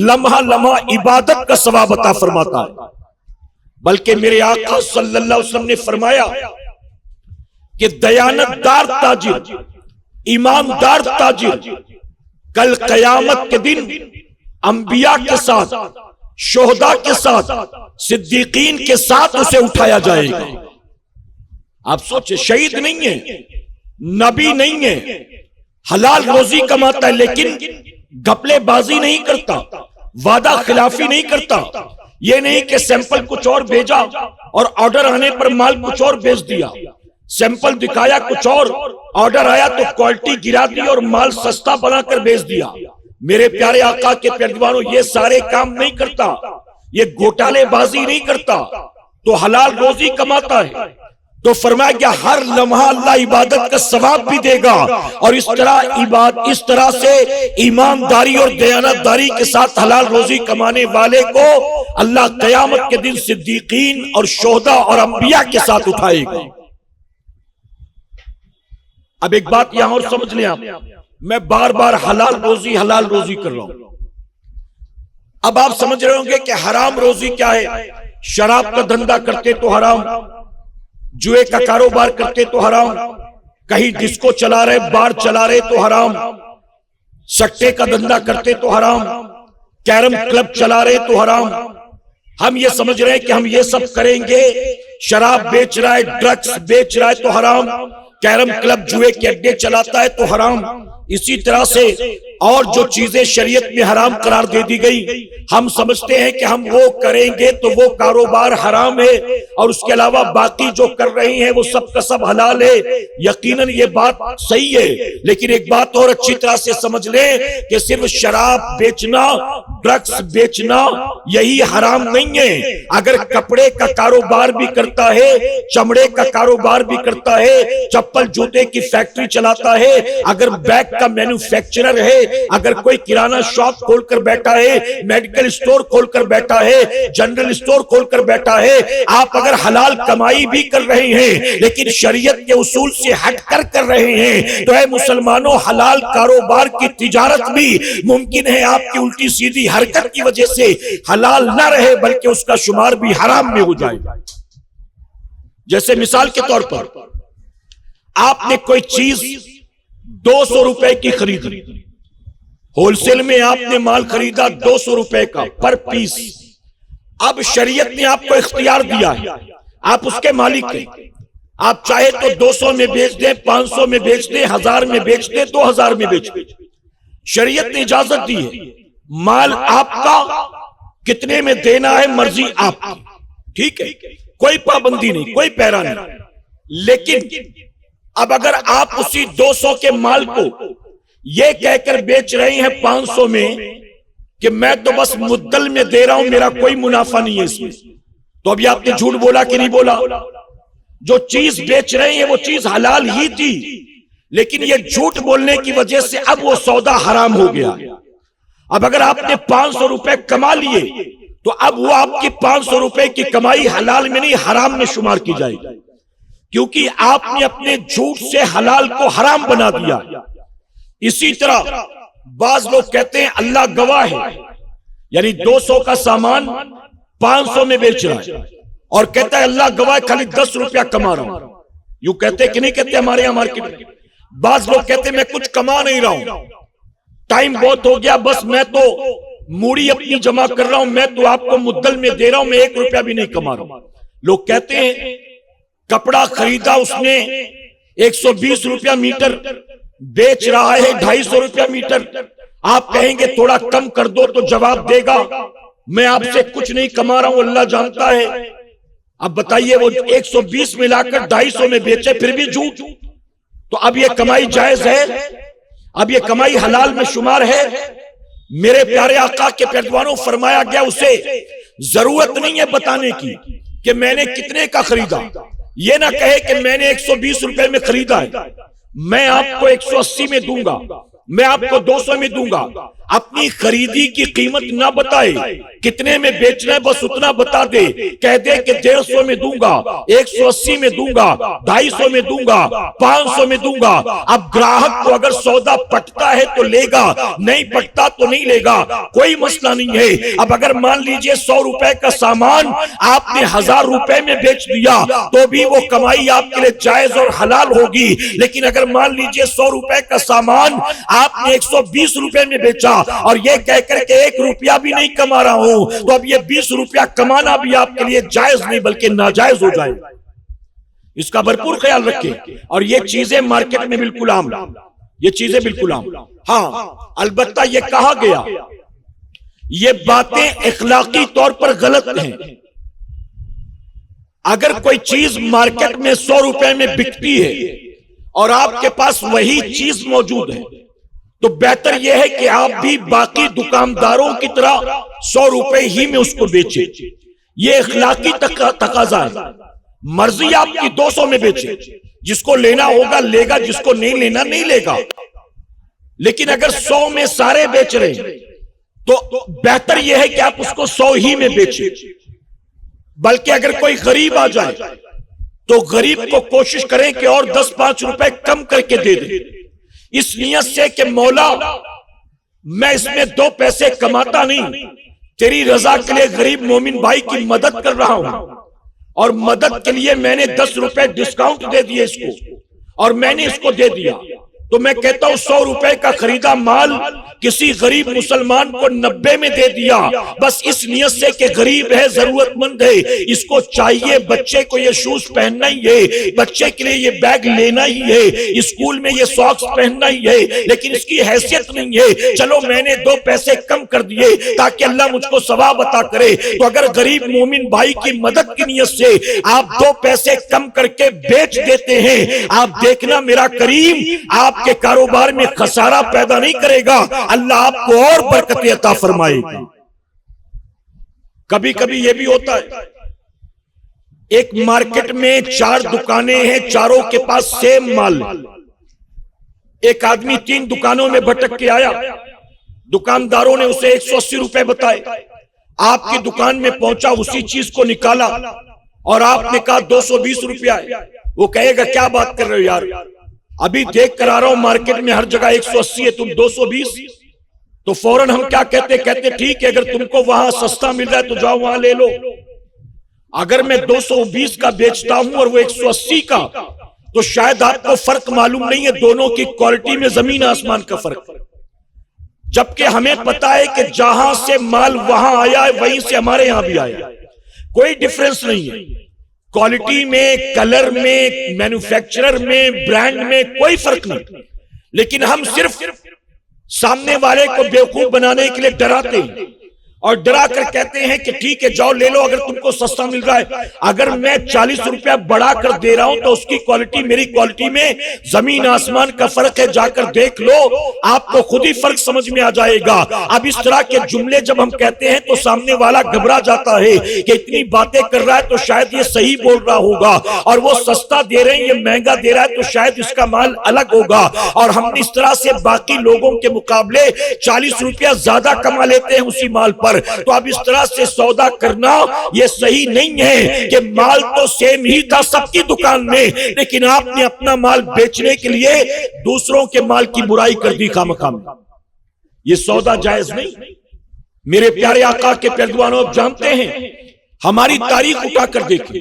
لمحہ لمحہ عبادت کا ثواب عطا فرماتا ہے۔ بلکہ میرے آقا صلی اللہ علیہ وسلم نے فرمایا کہ دیانت دار تاجر، ایماندار تاجر کل قیامت کے دن انبیاء کے ساتھ، شہداء کے ساتھ، صدیقین کے ساتھ اسے اٹھایا جائے گا۔ آپ سوچیں، شہید نہیں ہے، نبی نہیں ہے، حلال روزی کماتا ہے، لیکن گھپلے بازی نہیں کرتا، وعدہ خلافی نہیں کرتا، یہ نہیں کہ سیمپل کچھ اور بھیجا اور آرڈر آنے پر مال کچھ اور بھیج دیا، سیمپل دکھایا کچھ اور، آرڈر آیا تو کوالٹی گرا دی اور مال سستا بنا کر بھیج دیا۔ میرے پیارے آقا کے پیارے دیوانوں، یہ سارے کام نہیں کرتا، یہ گھوٹالے بازی نہیں کرتا، تو حلال روزی کماتا ہے۔ تو فرمایا کہ ہر لمحہ اللہ عبادت کا ثواب بھی دے گا، اور اس طرح سے ایمانداری اور دیانتداری کے ساتھ حلال روزی کمانے والے کو اللہ قیامت کے دن صدیقین اور شہداء اور انبیاء کے ساتھ اٹھائے گا۔ اب ایک بات یہاں اور سمجھ لیں آپ، میں بار بار حلال روزی کر رہا ہوں۔ اب آپ سمجھ رہے ہوں گے کہ حرام روزی کیا ہے؟ شراب کا دھندا کرتے تو حرام، جوئے کا کاروبار کرتے تو حرام، کہیں ڈسکو چلا رہے، بار چلا رہے تو حرام، سٹے کا دھندا کرتے تو حرام، کیرم کلب چلا رہے تو حرام۔ ہم یہ سمجھ رہے ہیں کہ ہم یہ سب کریں گے، شراب بیچ رہا ہے، ڈرگز بیچ رہا ہے تو حرام، کیرم کلب جوئے کے اڈے چلاتا ہے تو حرام۔ اسی طرح سے اور جو چیزیں شریعت میں حرام قرار دے دی گئی، ہم سمجھتے ہیں کہ ہم وہ کریں گے تو وہ کاروبار حرام ہے، اور اس کے علاوہ باقی جو کر رہے ہیں وہ سب کا سب حلال ہے۔ یقیناً یہ بات صحیح ہے، لیکن ایک بات اور اچھی طرح سے سمجھ لیں کہ صرف شراب بیچنا، ڈرگز بیچنا یہی حرام نہیں ہے۔ اگر کپڑے کا کاروبار بھی کرتا ہے، چمڑے کا کاروبار بھی کرتا ہے، چپل جوتے کی فیکٹری چلاتا ہے، اگر بیگ کا مینوفیکچرر ہے، اگر کوئی کرانہ شاپ کھول کر بیٹھا ہے، میڈیکل اسٹور کھول کر بیٹھا ہے، جنرل اسٹور کھول کر بیٹھا ہے، آپ اگر حلال کمائی بھی کر رہے ہیں لیکن شریعت کے اصول سے ہٹ کر رہے ہیں، تو اے مسلمانوں، حلال کاروبار کی تجارت بھی ممکن ہے آپ کی الٹی سیدھی حرکت کی وجہ سے حلال نہ رہے بلکہ اس کا شمار بھی حرام میں ہو جائے۔ جیسے مثال کے طور پر آپ نے کوئی چیز 200 روپے کی خریدی، ہول سیل میں آپ نے مال خریدا 200 روپے کا پر پیس۔ اب شریعت نے آپ کو اختیار دیا ہے، آپ اس کے مالک ہیں، آپ چاہے تو 200 میں بیچ دیں، 500 میں بیچ دیں، 1000 میں بیچ دیں، 2000 میں بیچ دیں۔ شریعت نے اجازت دی ہے، مال آپ کا، کتنے میں دینا ہے مرضی آپ کی، ٹھیک ہے، کوئی پابندی نہیں، کوئی پیرا نہیں۔ لیکن اب اگر آپ اسی 200 کے مال کو یہ کہہ کر بیچ رہے ہیں 500 میں کہ میں تو بس مدل میں دے رہا ہوں، میرا کوئی منافع نہیں ہے اس میں، تو ابھی آپ نے جھوٹ بولا کہ نہیں بولا؟ جو چیز بیچ رہے ہیں وہ چیز حلال ہی تھی، لیکن یہ جھوٹ بولنے کی وجہ سے اب وہ سودا حرام ہو گیا۔ اب اگر آپ نے 500 روپے کما لیے تو اب وہ آپ کی 500 روپے کی کمائی حلال میں نہیں حرام میں شمار کی جائے گی، کیونکہ آپ نے اپنے جھوٹ سے حلال کو حرام بنا دیا۔ اسی طرح بعض لوگ کہتے ہیں اللہ گواہ ہے، یعنی 200 کا سامان 500 میں بیچ رہا ہے اور کہتا ہے اللہ گواہ خالی 10 روپیہ کما رہا ہوں۔ یوں کہتے کہ نہیں کہتے ہمارے یہاں مارکیٹ میں؟ بعض لوگ کہتے ہیں میں کچھ کما نہیں رہا ہوں، ٹائم بہت ہو گیا، بس میں تو موڑی اپنی جمع کر رہا ہوں، میں تو آپ کو مدل میں دے رہا ہوں، میں 1 روپیہ بھی نہیں کما رہا ہوں۔ لوگ کہتے ہیں کپڑا خریدا اس نے 120 روپیہ میٹر، بیچ رہا ہے 250 روپیہ میٹر، آپ کہیں گے تھوڑا کم کر دو تو جواب دے گا میں آپ سے کچھ نہیں کما رہا ہوں، اللہ جانتا ہے۔ اب بتائیے وہ 120 ملا کر 250 میں بیچے پھر بھی جھوٹ، تو اب یہ کمائی جائز ہے؟ اب یہ کمائی حلال میں شمار ہے؟ میرے پیارے آقا کے پیروانوں، فرمایا گیا اسے ضرورت نہیں ہے بتانے کی کہ میں نے کتنے کا خریدا، یہ نہ کہے کہ میں نے 120 روپے میں خریدا ہے، میں آپ کو 180 میں دوں گا، میں آپ کو 200 میں دوں گا۔ اپنی خریدی کی قیمت نہ بتائے، کتنے میں بیچنا ہے بس اتنا بتا دے، کہہ دے کہ 150 میں دوں گا، 180 میں دوں گا، 250 میں دوں گا، 500 میں دوں گا۔ اب گراہک کو اگر سودا پٹتا ہے تو لے گا، نہیں پٹتا تو نہیں لے گا، کوئی مسئلہ نہیں ہے۔ اب اگر مان لیجئے 100 روپے کا سامان آپ نے 1000 روپے میں بیچ دیا تو بھی وہ کمائی آپ کے لیے جائز اور حلال ہوگی، لیکن اگر مان لیجئے 100 روپے کا سامان آپ نے 120 روپے میں بیچا اور یہ کہہ کر کہ 1 روپیہ بھی نہیں کما رہا ہوں، تو اب یہ 20 روپیہ کمانا بھی آپ کے لیے جائز نہیں بلکہ ناجائز ہو جائے۔ اس کا بھرپور خیال رکھیں۔ اور یہ چیزیں مارکیٹ میں بالکل عام، یہ چیزیں بالکل عام۔ ہاں البتہ یہ کہا گیا یہ باتیں اخلاقی طور پر غلط ہیں۔ اگر کوئی چیز مارکیٹ میں 100 روپے میں بکتی ہے اور آپ کے پاس وہی چیز موجود ہے تو بہتر یہ ہے کہ آپ بھی باقی دکانداروں کی طرح 100 روپے ہی میں اس کو بیچیں۔ یہ اخلاقی تقاضا ہے۔ مرضی آپ کی 200 میں بیچے، جس کو لینا ہوگا لے گا، جس کو نہیں لینا نہیں لے گا. لیکن اگر 100 میں سارے بیچ رہے ہیں تو بہتر یہ ہے کہ آپ اس کو 100 ہی میں بیچیں. بلکہ اگر کوئی غریب آ جائے تو غریب کو کوشش کریں کہ اور 10-5 روپے کم کر کے دے دیں، اس نیت سے کہ مولا میں اس میں 2 پیسے کماتا نہیں، تیری رضا کے لیے غریب مومن بھائی کی مدد کر رہا ہوں، اور مدد کے لیے میں نے 10 روپے ڈسکاؤنٹ دے دیے اس کو، اور میں نے اس کو دے دیا. تو میں کہتا ہوں 100 روپے کا خریدا مال کسی غریب مسلمان کو 90 میں دے دیا، بس اس نیت سے کہ غریب ہے، ضرورت مند ہے، اس کو چاہیے بچے کو یہ شوز پہننا ہی ہے، بچے کے لیے یہ بیگ لینا ہی ہے، اسکول میں یہ ساکس پہننا ہی ہے، لیکن اس کی حیثیت نہیں ہے. چلو میں نے 2 پیسے کم کر دیے تاکہ اللہ مجھ کو ثواب عطا کرے. تو اگر غریب مومن بھائی کی مدد کی نیت سے آپ 2 پیسے کم کر کے بیچ دیتے ہیں، آپ دیکھنا میرا کریم آپ کے کاروبار میں خسارہ پیدا نہیں کرے گا، اللہ آپ کو اور برکت عطا فرمائے گا. کبھی کبھی یہ بھی ہوتا ہے، ایک مارکیٹ میں 4 دکانیں ہیں، چاروں کے پاس سیم مال. ایک آدمی 3 دکانوں میں بھٹک کے آیا، دکانداروں نے اسے 180 روپے بتائے. آپ کی دکان میں پہنچا، اسی چیز کو نکالا اور آپ نے کہا 220 روپیہ ہے. وہ کہے گا کیا بات کر رہے ہو یار، ابھی دیکھ کر آ رہا ہوں مارکیٹ میں ہر جگہ 180 ہے، تم 220. تو فوراً ہم کیا کہتے ٹھیک ہے، اگر تم کو وہاں سستا مل رہا ہے تو جاؤ وہاں لے لو. اگر میں 220 کا بیچتا ہوں اور وہ 180 کا، تو شاید آپ کو فرق معلوم نہیں ہے، دونوں کی کوالٹی میں زمین آسمان کا فرق. جبکہ ہمیں پتا ہے کہ جہاں سے مال وہاں آیا ہے وہیں سے ہمارے یہاں بھی آیا، کوئی ڈیفرنس نہیں ہے. کوالٹی میں، کلر میں، مینوفیکچرر میں، برانڈ میں کوئی فرق نہیں. لیکن ہم صرف سامنے والے کو بیوقوف بنانے کے لیے ڈراتے ہیں اور ڈرا کر کہتے ہیں کہ ٹھیک ہے جاؤ لے لو اگر تم کو سستا مل رہا ہے. اگر میں 40 روپیہ بڑھا کر دے رہا ہوں تو اس کی کوالٹی میری کوالٹی میں زمین آسمان کا فرق ہے، جا کر دیکھ لو، آپ کو خود ہی فرق سمجھ میں آ جائے گا. اب اس طرح کے جملے جب ہم کہتے ہیں تو سامنے والا گھبرا جاتا ہے کہ اتنی باتیں کر رہا ہے تو شاید یہ صحیح بول رہا ہوگا، اور وہ سستا دے رہے ہیں یہ مہنگا دے رہا ہے تو شاید اس کا مال الگ ہوگا، اور ہم اس طرح سے باقی لوگوں کے مقابلے 40 روپیہ زیادہ کما لیتے ہیں اسی مال پر. تو اب اس طرح سے سودا کرنا یہ صحیح نہیں ہے کہ مال تو سیم ہی تھا سب کی دکان میں، لیکن آپ نے اپنا مال بیچنے کے لیے دوسروں کے مال کی برائی کر دی خامخواہ میں. یہ سودا جائز نہیں. میرے پیارے آقا کے پیروانوں آپ جانتے ہیں، ہماری تاریخ اٹھا کر دیکھیں،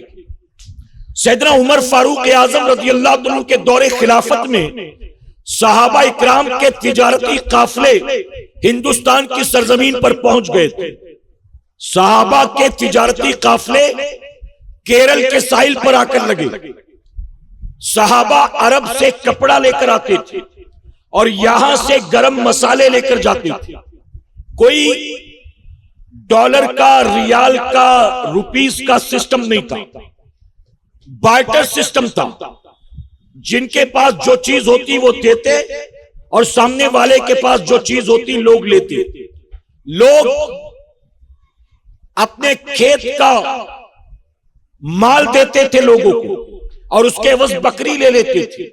سیدنا عمر فاروق اعظم رضی اللہ عنہ کے دور خلافت میں صحابہ اکرام کے تجارتی قافلے ہندوستان کی سرزمین پر پہنچ گئے تھے. صحابہ کے تجارتی قافلے کیرل کے ساحل پر آ کر لگے. صحابہ عرب سے کپڑا لے کر آتے تھے اور یہاں سے گرم مسالے لے کر جاتے تھے. کوئی ڈالر کا، ریال کا، روپیز کا سسٹم نہیں تھا، بارٹر سسٹم تھا. جن کے پاس جو چیز ہوتی وہ دیتے اور سامنے والے کے پاس جو چیز ہوتی لوگ لیتے. لوگ اپنے کھیت کا مال دیتے تھے لوگوں کو اور اس کے عوض بکری لے لیتے تھے.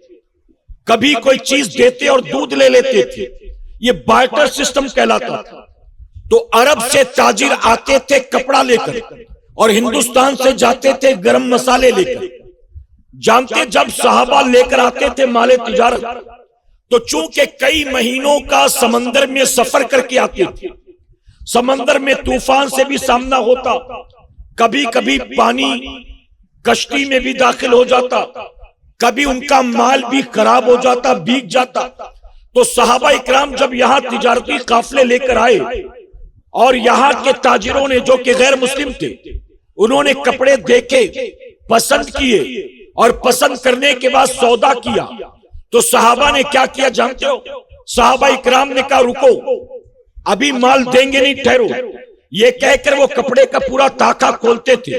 کبھی کوئی چیز دیتے اور دودھ لے لیتے تھے. یہ بارٹر سسٹم کہلاتا تھا. تو عرب سے تاجر آتے تھے کپڑا لے کر اور ہندوستان سے جاتے تھے گرم مسالے لے کر. جانتے جب صحابہ لے کر آتے تھے مال تجارت تو چونکہ کئی مہینوں کا سمندر میں سفر کر کے آتے تھے، سمندر میں طوفان سے بھی سامنا ہوتا، کبھی کبھی پانی کشتی میں بھی داخل ہو جاتا، کبھی ان کا مال بھی خراب ہو جاتا، بھیگ جاتا. تو صحابہ اکرام جب یہاں تجارتی قافلے لے کر آئے اور یہاں کے تاجروں نے جو کہ غیر مسلم تھے انہوں نے کپڑے دیکھے، پسند کیے اور پسند کرنے کے بعد سودا کیا، تو صحابہ نے کیا کیا جانتے ہو؟ صحابہ اکرام نے کہا رکو ابھی مال دیں گے نہیں، ٹھہرو. یہ کہہ کر وہ کپڑے کا پورا تاکہ کھولتے تھے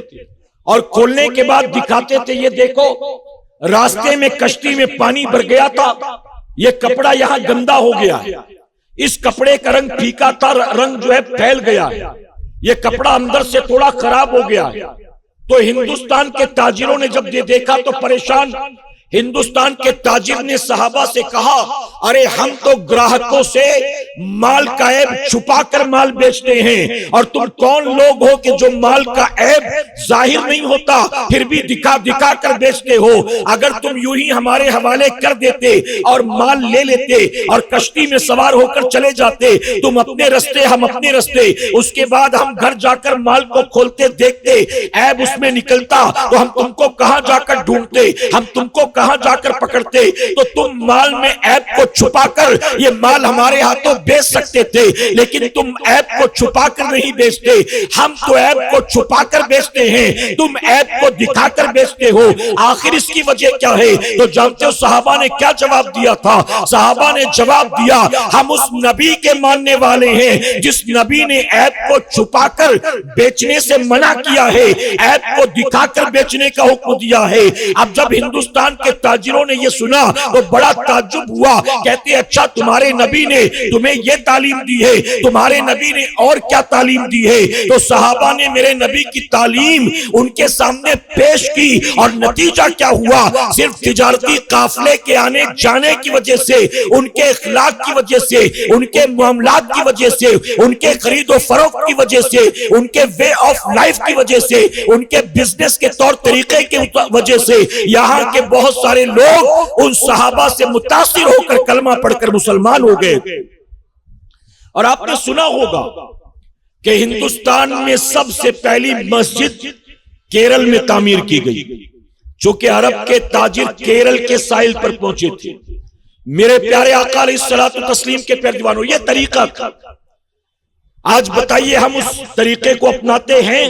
اور کھولنے کے بعد دکھاتے تھے یہ دیکھو راستے میں کشتی میں پانی بھر گیا تھا، یہ کپڑا یہاں گندا ہو گیا ہے، اس کپڑے کا رنگ پھیکا تھا، رنگ جو ہے پھیل گیا ہے، یہ کپڑا اندر سے تھوڑا خراب ہو گیا ہے. تو ہندوستان کے تاجروں نے جب یہ دیکھا تو پریشان. ہندوستان کے تاجر نے صحابہ سے کہا ارے ہم تو گراہکوں سے مال کا عیب چھپا کر مال بیچتے ہیں اور تم کون لوگ ہو کہ جو مال کا عیب ظاہر نہیں ہوتا پھر بھی دکھا دکھا کر بیچتے ہو. اگر تم یوں ہی ہمارے حوالے کر دیتے اور مال لے لیتے اور کشتی میں سوار ہو کر چلے جاتے, تم اپنے رستے ہم اپنے رستے, اس کے بعد ہم گھر جا کر مال کو کھولتے دیکھتے عیب اس میں نکلتا تو ہم تم کو کہاں جا کر ڈھونڈتے, ہم تم کو کہاں جا کر پکڑتے. تو تم مال میں عیب کو چھپا کر یہ مال ہمارے ہاتھوں بیچ سکتے تھے, لیکن تم عیب کو چھپا کر نہیں بیچتے. ہم تو عیب کو چھپا کر بیچتے ہیں, تم عیب کو دکھا کر بیچتے ہو. آخر اس کی وجہ کیا ہے؟ تو جانتے ہو صحابہ نے کیا جواب دیا تھا؟ صحابہ نے جواب دیا ہم اس نبی کے ماننے والے ہیں جس نبی نے عیب کو چھپا کر بیچنے سے منع کیا ہے, عیب کو دکھا کر بیچنے کا حکم دیا ہے. اب جب ہندوستان کے تاجروں نے یہ سنا تو بڑا تعجب ہوا, کہتے اچھا تمہارے نبی نے تمہیں یہ تعلیم دی ہے, تمہارے نبی نے اور کیا تعلیم دی ہے؟ تو صحابہ نے میرے نبی کی تعلیم ان کے سامنے پیش کی اور نتیجہ کیا ہوا؟ صرف تجارتی قافلے کے آنے جانے کی وجہ سے, ان کے اخلاق کی وجہ سے, ان کے معاملات کی وجہ سے, ان کے خرید و فروخت کی وجہ سے, ان کے وے آف لائف کی وجہ سے, ان کے بزنس کے طور طریقے کی وجہ سے یہاں کے بہت سارے لوگ ان صحابہ سے متاثر ہو کر کلمہ پڑھ کر مسلمان ہو گئے. اور آپ نے سنا ہوگا کہ ہندوستان میں سب سے پہلی مسجد کیرل میں تعمیر کی گئی, چونکہ عرب کے تاجر کیرل کے ساحل پر پہنچے تھے. میرے پیارے آقا علیہ الصلوۃ والتسلیم کے پیروانوں, یہ طریقہ تھا. آج بتائیے ہم اس طریقے کو اپناتے ہیں؟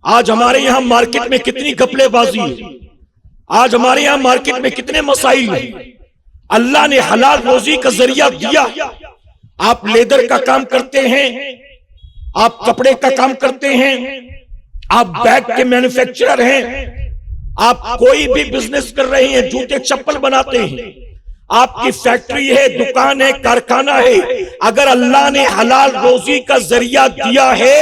آج ہمارے یہاں مارکیٹ میں کتنی گھپلے بازی ہے, آج ہمارے یہاں مارکیٹ میں کتنے مسائل ہیں. اللہ نے حلال روزی کا ذریعہ دیا. آپ لیدر کا کام کرتے ہیں, آپ کپڑے کا کام کرتے ہیں, آپ بیگ کے مینوفیکچرر ہیں, آپ کوئی بھی بزنس کر رہے ہیں, جوتے چپل بناتے ہیں, آپ کی فیکٹری ہے, دکان ہے, کارخانہ ہے. اگر اللہ نے حلال روزی کا ذریعہ دیا ہے,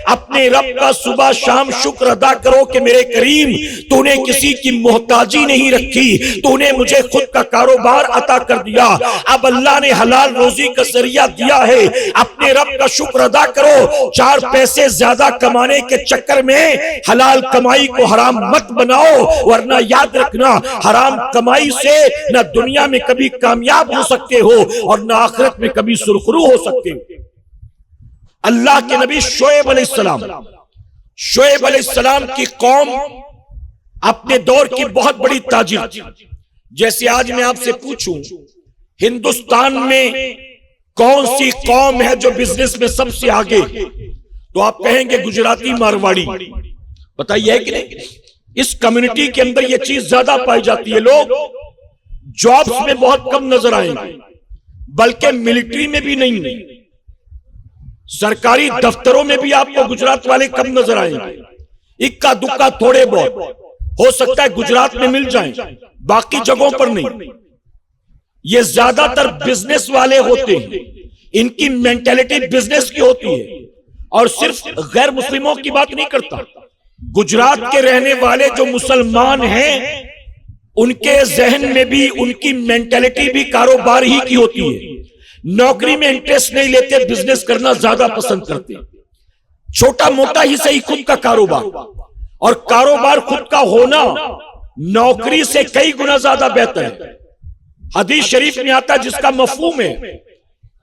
اپنے رب کا صبح شام شکر ادا کرو کہ میرے کریم تو نے کسی کی محتاجی نہیں رکھی, تو نے مجھے خود کا کاروبار عطا کر دیا. اب اللہ نے حلال روزی کا ذریعہ دیا ہے, اپنے رب کا شکر ادا کرو. 4 پیسے زیادہ کمانے کے چکر میں حلال کمائی کو حرام مت بناؤ, ورنہ یاد رکھنا حرام کمائی سے نہ دنیا میں کبھی کامیاب ہو سکتے ہو اور نہ آخرت میں کبھی سرخرو ہو سکتے ہو. اللہ کے نبی شعیب علیہ السلام کی قوم اپنے دور کی بہت بڑی تاجر تھی. جیسے آج میں آپ سے پوچھوں ہندوستان میں کون سی قوم ہے جو بزنس میں سب سے آگے, تو آپ کہیں گے گجراتی مارواڑی. بتائیے ہے کہ نہیں؟ اس کمیونٹی کے اندر یہ چیز زیادہ پائی جاتی ہے. لوگ جابز میں بہت کم نظر آئیں گے, بلکہ ملٹری میں بھی نہیں, سرکاری دفتروں میں بھی آپ کو گجرات والے کم نظر آئیں گے. اکا دکا تھوڑے بہت ہو سکتا ہے گجرات میں مل جائیں, باقی جگہوں پر نہیں. یہ زیادہ تر بزنس والے ہوتے ہیں, ان کی مینٹیلٹی بزنس کی ہوتی ہے. اور صرف غیر مسلموں کی بات نہیں کرتا, گجرات کے رہنے والے جو مسلمان ہیں ان کے ذہن میں بھی ان کی مینٹیلٹی بھی کاروبار ہی کی ہوتی ہے. نوکری میں انٹرسٹ نہیں لیتے, بزنس کرنا زیادہ پسند کرتے. چھوٹا موٹا ہی صحیح خود کا کاروبار, اور کاروبار خود کا ہونا نوکری سے کئی گنا زیادہ بہتر ہے. حدیث شریف میں آتا ہے جس کا مفہوم ہے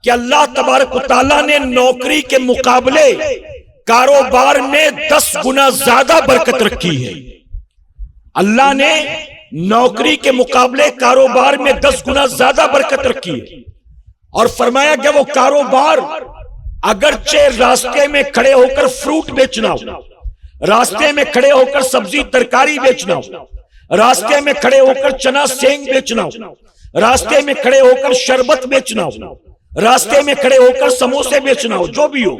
کہ اللہ تبارک و تعالیٰ نے نوکری کے مقابلے کاروبار میں 10 گنا زیادہ برکت رکھی ہے. اللہ نے نوکری کے مقابلے کاروبار میں 10 گنا زیادہ برکت رکھی ہے, اور فرمایا کہ وہ کاروبار اگرچہ راستے میں کھڑے ہو کر فروٹ بیچنا ہو, راستے میں کھڑے ہو کر سبزی ترکاری بیچنا ہو, راستے میں کھڑے ہو کر چنا سینگ بیچنا ہو, راستے میں کھڑے ہو کر شربت بیچنا ہو, راستے میں کھڑے ہو کر سموسے بیچنا ہو, جو بھی ہو,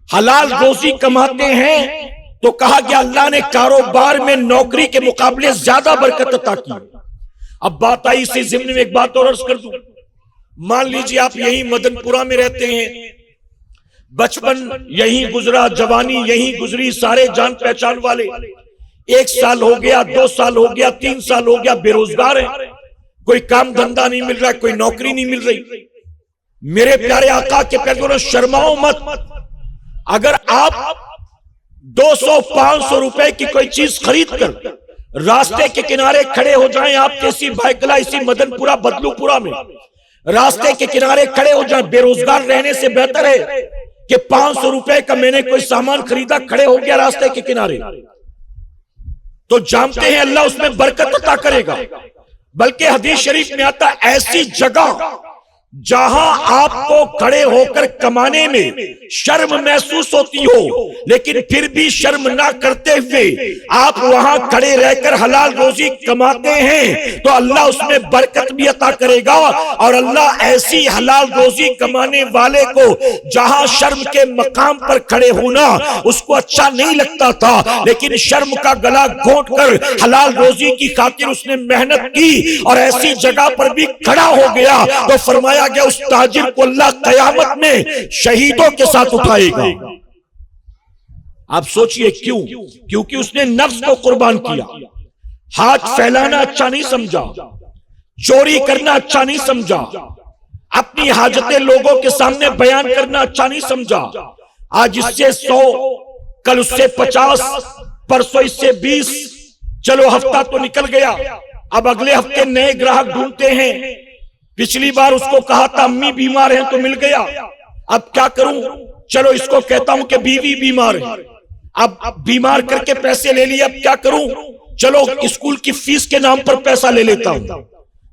حلال روزی کماتے ہیں تو کہا کہ اللہ نے کاروبار میں نوکری کے مقابلے زیادہ برکت عطا کی. اب بات آئی اسی ضمن میں ایک بات اور عرض کر دوں. مان لیجیے آپ یہیں مدن پورہ میں رہتے ہیں, بچپن یہیں گزرا, جوانی یہیں گزری, سارے جان پہچان والے 1 سال ہو گیا، 2 سال ہو گیا، 3 سال ہو گیا، بے روزگار ہے، کوئی کام دھندا نہیں مل رہا، کوئی نوکری نہیں مل رہی۔ میرے پیارے آقا کے پیغمبر شرماؤ مت۔ اگر آپ 200-500 روپے کی کوئی چیز خرید کر راستے کے کنارے کھڑے ہو جائیں، آپ کے اسی بھائیکلا، اسی مدن پورہ، بدلو پورہ میں راستے کے کنارے کھڑے ہو جائیں، بے روزگار رہنے سے بہتر ہے کہ 500 روپے کا میں نے کوئی سامان خریدا، کھڑے ہو گیا راستے کے کنارے، تو جانتے ہیں اللہ اس میں برکت عطا کرے گا۔ بلکہ حدیث شریف میں آتا ایسی جگہ جہاں آپ کو کھڑے ہو کر کمانے میں شرم محسوس ہوتی ہو، لیکن پھر بھی شرم نہ کرتے ہوئے آپ وہاں کھڑے رہ کر حلال روزی کماتے ہیں تو اللہ اس میں برکت بھی عطا کرے گا۔ اور اللہ ایسی حلال روزی کمانے والے کو جہاں شرم کے مقام پر کھڑے ہونا اس کو اچھا نہیں لگتا تھا، لیکن شرم کا گلا گھونٹ کر حلال روزی کی خاطر اس نے محنت کی اور ایسی جگہ پر بھی کھڑا ہو گیا، تو فرمایا گیا اس تاجر کو اللہ قیامت میں شہیدوں کے ساتھ اٹھائے گا۔ آپ سوچئے کیوں؟ کیونکہ اس نے نفس کو قربان کیا، ہاتھ پھیلانا اچھا نہیں سمجھا، چوری کرنا اچھا نہیں سمجھا، اپنی حاجتیں لوگوں کے سامنے بیان کرنا اچھا نہیں سمجھا۔ آج اس سے 100، کل اس سے 50، پرسوں اس سے 20، چلو ہفتہ تو نکل گیا، اب اگلے ہفتے نئے گراہک ڈھونڈتے ہیں۔ پچھلی بار اس کو کہا تھا امی بیمار ہیں تو مل گیا، اب کیا کروں؟ چلو اس کو کہتا ہوں کہ بیوی بیمار ہے، اب بیمار کر کے پیسے لے لیے، اب کیا کروں؟ چلو اسکول کی فیس کے نام پر پیسہ لے لیتا ہوں،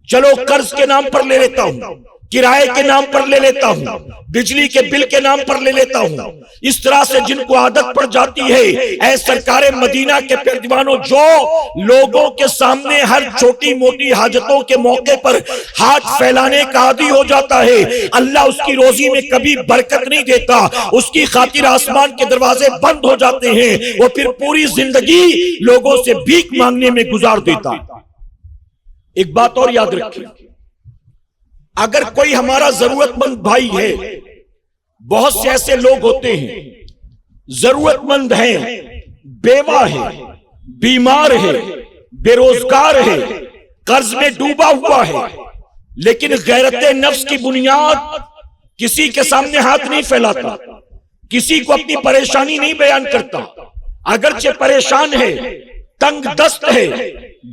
چلو قرض کے نام پر لے لیتا ہوں، کرائے کے نام پر لے لیتا ہوں، بجلی کے بل کے نام پر لے لیتا ہوں۔ اس طرح سے جن کو عادت پڑ جاتی ہے، اے سرکار مدینہ کے پیروانوں، جو لوگوں کے سامنے ہر چھوٹی موٹی حاجتوں کے موقع پر ہاتھ پھیلانے کا عادی ہو جاتا ہے، اللہ اس کی روزی میں کبھی برکت نہیں دیتا، اس کی خاطر آسمان کے دروازے بند ہو جاتے ہیں، وہ پھر پوری زندگی لوگوں سے بھیک مانگنے میں گزار دیتا ہے۔ ایک بات اور یاد رکھیں، اگر کوئی ہمارا ضرورت مند بھائی ہے، بہت سے ایسے لوگ ہوتے ہیں ضرورت مند ہیں، بیوہ ہے، بیمار ہے، بے روزگار ہے، قرض میں ڈوبا ہوا ہے، لیکن غیرت نفس کی بنیاد کسی کے سامنے ہاتھ نہیں پھیلاتا، کسی کو اپنی پریشانی نہیں بیان کرتا، اگرچہ پریشان ہے، تنگ دست ہے،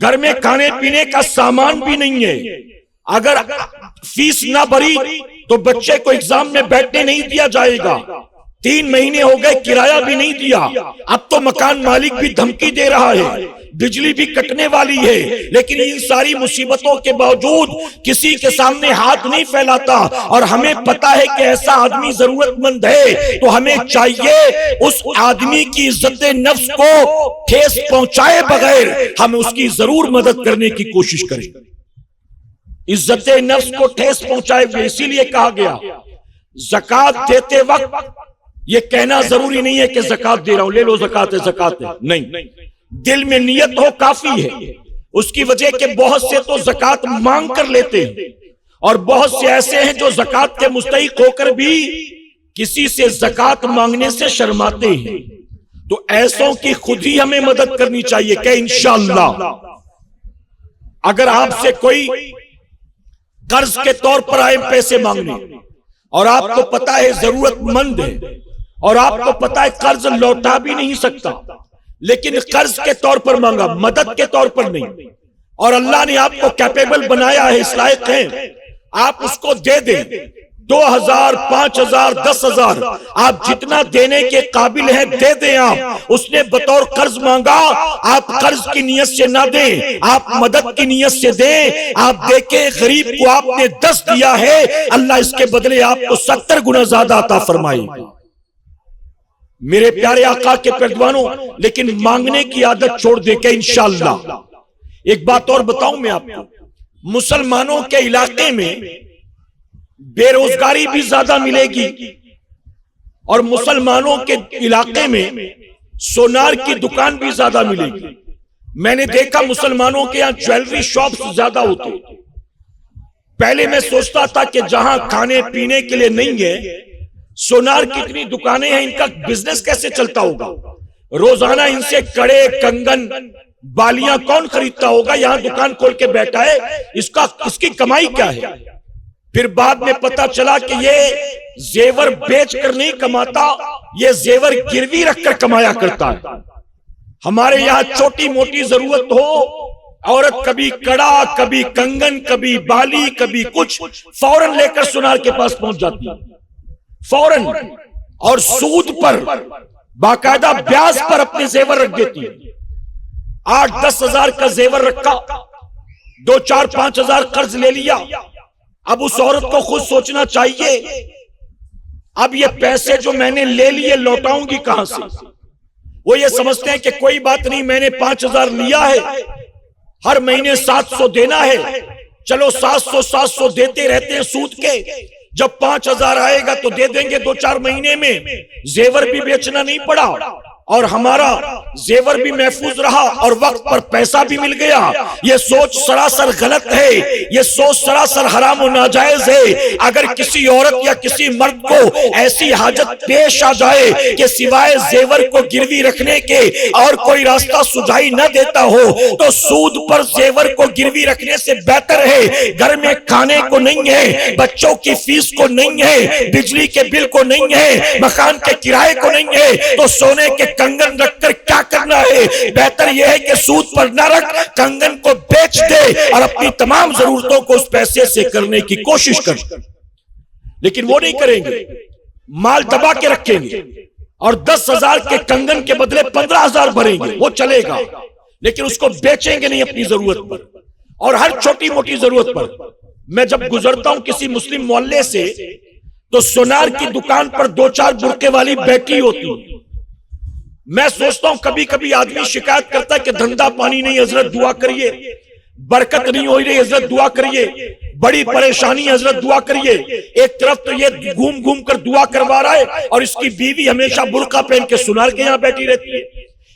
گھر میں کھانے پینے کا سامان بھی نہیں ہے، اگر فیس نہ بھری تو بچے کو ایگزام میں بیٹھنے نہیں دیا جائے گا، 3 مہینے ہو گئے کرایہ بھی نہیں دیا، اب تو مکان مالک بھی دھمکی دے رہا ہے، بجلی بھی کٹنے والی ہے، لیکن ان ساری مصیبتوں کے باوجود کسی کے سامنے ہاتھ نہیں پھیلاتا۔ اور ہمیں پتا ہے کہ ایسا آدمی ضرورت مند ہے تو ہمیں چاہیے اس آدمی کی عزت نفس کو ٹھیس پہنچائے بغیر ہم اس کی ضرور مدد کرنے کی کوشش کریں۔ عزت نفس کو ٹھیس پہنچائے ہوئے، اسی لیے کہا گیا زکوٰۃ دیتے وقت یہ کہنا ضروری نہیں ہے کہ زکوٰۃ دے رہا ہوں، لے لو زکوٰۃ ہے، زکوٰۃ ہے، نہیں، دل میں نیت ہو کافی ہے۔ اس کی وجہ کہ بہت سے تو زکوٰۃ مانگ کر لیتے ہیں، اور بہت سے ایسے ہیں جو زکوٰۃ کے مستحق ہو کر بھی کسی سے زکوٰۃ مانگنے سے شرماتے ہیں، تو ایسوں کی خود ہی ہمیں مدد کرنی چاہیے کہ انشاءاللہ اگر آپ سے کوئی قرض کے طور پر آئے پیسے مانگنے اور آپ کو پتا ہے ضرورت مند ہے اور آپ کو پتا ہے قرض لوٹا بھی نہیں سکتا، لیکن قرض کے طور پر مانگا، مدد کے طور پر نہیں، اور اللہ نے آپ کو کیپیبل بنایا ہے، اس لائق ہیں، آپ اس کو دے دیں، 2000 5000 10000 آپ جتنا دینے کے قابل ہیں دے دیں۔ آپ اس نے بطور قرض مانگا، آپ قرض کی نیت سے نہ دیں، آپ مدد کی نیت سے دیں۔ آپ دیکھیں غریب کو آپ نے 10 دیا ہے، اللہ اس کے بدلے آپ کو 70 گنا زیادہ عطا فرمائے گا۔ میرے پیارے آقا کے پیروانوں، لیکن مانگنے کی عادت چھوڑ دے کہ انشاءاللہ۔ ایک بات اور بتاؤں میں آپ کو، مسلمانوں کے علاقے میں بے روزگاری بھی زیادہ ملے گی، اور مسلمانوں کے علاقے میں سونار کی دکان بھی زیادہ ملے گی۔ میں نے دیکھا مسلمانوں کے یہاں جویلری شاپس زیادہ ہوتے، پہلے میں سوچتا تھا کہ جہاں کھانے پینے کے لیے نہیں ہے، سونار کی اتنی دکانیں ہیں، ان کا بزنس کیسے چلتا ہوگا؟ روزانہ ان سے کڑے کنگن بالیاں کون خریدتا ہوگا؟ یہاں دکان کھول کے بیٹھا ہے، اس کی کمائی کیا ہے؟ پھر بعد میں پتا چلا کہ یہ زیور بیچ کر نہیں کماتا، یہ زیور گروی رکھ کر کمایا کرتا ہے۔ ہمارے یہاں چھوٹی موٹی ضرورت ہو، عورت کبھی کڑا، کبھی کنگن، کبھی بالی، کبھی کچھ، فوراً لے کر سونار کے پاس پہنچ جاتی ہے، فوراً، اور سود پر، باقاعدہ بیاج پر اپنے زیور رکھ دیتی ہے۔ 8-10 ہزار کا زیور رکھا، 2-4-5 ہزار قرض لے لیا۔ اب اس عورت کو خود سوچنا چاہیے، اب یہ پیسے جو میں نے لے لیے لوٹاؤں گی کہاں سے؟ وہ یہ سمجھتے ہیں کہ کوئی بات نہیں، میں نے 5,000 لیا ہے، ہر مہینے 700 دینا ہے، چلو 700 دیتے رہتے ہیں سود کے، جب 5,000 آئے گا تو دے دیں گے 2-4 مہینے میں، زیور بھی بیچنا نہیں پڑا اور ہمارا زیور بھی محفوظ رہا اور وقت پر پیسہ بھی مل گیا۔ یہ سوچ سراسر غلط ہے، یہ سوچ سراسر حرام و ناجائز ہے۔ اگر کسی عورت یا کسی مرد کو ایسی حاجت پیش آ جائے کہ سوائے زیور کو گروی رکھنے کے اور کوئی راستہ سجائی نہ دیتا ہو تو سود پر زیور کو گروی رکھنے سے بہتر ہے۔ گھر میں کھانے کو نہیں ہے، بچوں کی فیس کو نہیں ہے، بجلی کے بل کو نہیں ہے، مکان کے کرائے کو نہیں ہے، تو سونے کے کنگن رکھ کر کیا کرنا ہے؟ بہتر یہ ہے کہ سود پر نہ رکھ، کنگن کو بیچ دے اور اپنی تمام ضرورتوں کو اس پیسے سے کرنے کی کوشش کر۔ لیکن وہ نہیں کریں گے، مال دبا کے رکھیں گے اور 10,000 کے کنگن کے بدلے 15,000 بھریں گے، وہ چلے گا، لیکن اس کو بیچیں گے نہیں اپنی ضرورت پر اور ہر چھوٹی موٹی ضرورت پر۔ میں جب گزرتا ہوں کسی مسلم محلے سے تو سونار کی دکان پر 2-4 برقعے والی بیٹھی ہوتی، میں سوچتا ہوں کبھی کبھی آدمی شکایت کرتا ہے کہ دھندا پانی نہیں، حضرت دعا کریے، برکت نہیں ہو رہی، حضرت دعا کریے، بڑی پریشانی، حضرت دعا کریے۔ ایک طرف تو یہ گھوم گھوم کر دعا کروا رہا ہے اور اس کی بیوی ہمیشہ برقع پہن کے سونار کے یہاں بیٹھی رہتی ہے۔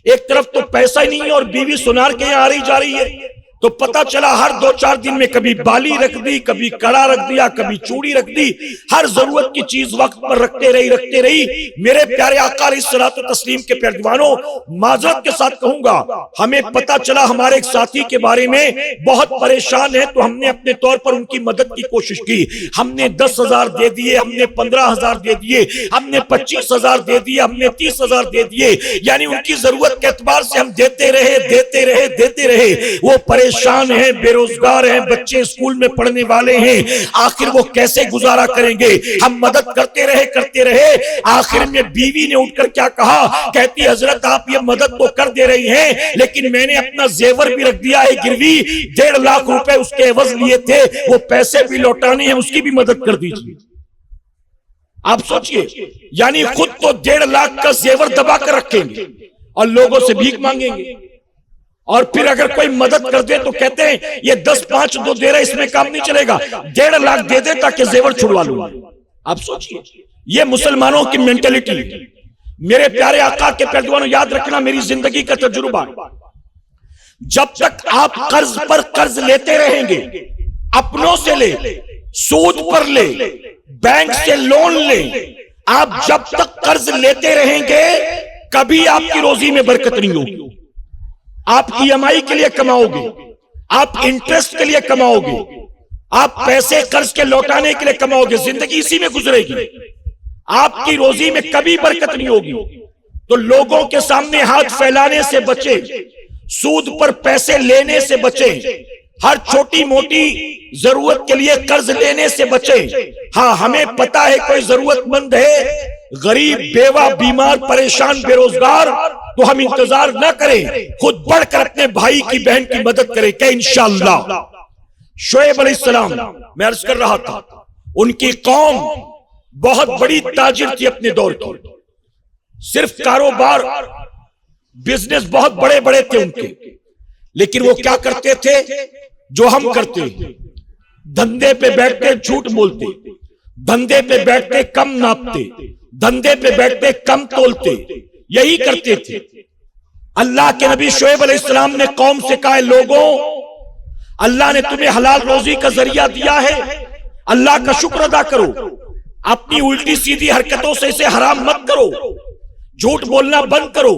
ایک طرف تو پیسہ ہی نہیں ہے اور بیوی سونار کے یہاں آ رہی جا رہی ہے، تو پتا چلا ہر 2-4 دن میں کبھی بالی رکھ دی، کبھی کڑا رکھ دیا، کبھی چوڑی رکھ دی، ہر ضرورت کی چیز وقت پر رکھتے رہی۔ میرے پیارے آقا علیہ الصلوۃ والتسلیم کے پیارے دیوانوں، معذرت کے ساتھ کہوں گا، ہمیں پتا چلا ہمارے ایک ساتھی کے بارے میں بہت پریشان ہے، تو ہم نے اپنے طور پر ان کی مدد کی کوشش کی۔ ہم نے 10,000 دے دیے، ہم نے 15,000 دے دیے، ہم نے 25,000 دے دیے، ہم نے 30,000 دے دیے، یعنی ان کی ضرورت کے اعتبار سے ہم دیتے رہے۔ وہ پریشان ہیں، بے روزگار ہیں، بچے اسکول میں پڑھنے والے ہیں، آخر وہ کیسے گزارا کریں گے؟ ہم مدد کرتے رہے۔ آخر میں بیوی نے اٹھ کر کیا کہا؟ کہتی حضرت آپ یہ مدد تو کر دے رہی ہیں، لیکن میں نے اپنا زیور بھی رکھ دیا ہے گروی، 1.5 لاکھ روپے اس کے عوض لیے تھے، وہ پیسے بھی لوٹانے ہیں، اس کی بھی مدد کر دیجیے۔ آپ سوچئے، یعنی خود تو 1.5 لاکھ کا زیور دبا کر رکھیں گے اور لوگوں سے بھیک مانگیں گے، اور پھر اگر کوئی مدد کر دے تو کہتے ہیں یہ 10-5 دو دے رہے، اس میں کام نہیں چلے گا، 1.5 لاکھ دے دے تاکہ زیور چھڑوا لوں۔ آپ سوچئے، یہ مسلمانوں کی مینٹلٹی۔ میرے پیارے آقا کے پیارے دیوانوں، یاد رکھنا، میری زندگی کا تجربہ، جب تک آپ قرض پر قرض لیتے رہیں گے، اپنوں سے لے، سود پر لے، بینک سے لون لے، آپ جب تک قرض لیتے رہیں گے کبھی آپ کی روزی میں برکت نہیں ہوگی۔ آپ ای ایم آئی کے لیے کماؤ گے، آپ انٹرسٹ کے لیے کماؤ گے، آپ پیسے قرض کے لوٹانے کے لیے کماؤ گے، زندگی اسی میں گزرے گی، آپ کی روزی میں کبھی برکت نہیں ہوگی۔ تو لوگوں کے سامنے ہاتھ پھیلانے سے بچے، سود پر پیسے لینے سے بچے، ہر چھوٹی موٹی ضرورت کے لیے قرض لینے سے بچے۔ ہاں ہمیں پتا ہے کوئی ضرورت مند ہے، غریب، بیوہ، بیمار، پریشان، بے روزگار، تو ہم انتظار نہ کریں، خود بڑھ کر اپنے بھائی کی بہن کی مدد کریں کہ انشاءاللہ۔ شعیب علیہ السلام، میں عرض کر رہا تھا، ان کی قوم بہت بڑی تاجر تھی اپنے دور کی، صرف کاروبار، بزنس بہت بڑے بڑے تھے ان کے، لیکن وہ کیا کرتے تھے جو ہم کرتے ہیں؟ دھندے پہ بیٹھتے جھوٹ بولتے، دھندے پہ بیٹھتے کم ناپتے، دھندے پہ بیٹھتے کم تولتے، یہی کرتے تھے۔ اللہ کے نبی شعیب علیہ السلام نے قوم سے کہا، لوگوں، اللہ نے تمہیں حلال روزی کا ذریعہ دیا ہے، اللہ کا شکر ادا کرو، اپنی الٹی سیدھی حرکتوں سے اسے حرام مت کرو، جھوٹ بولنا بند کرو،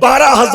12,000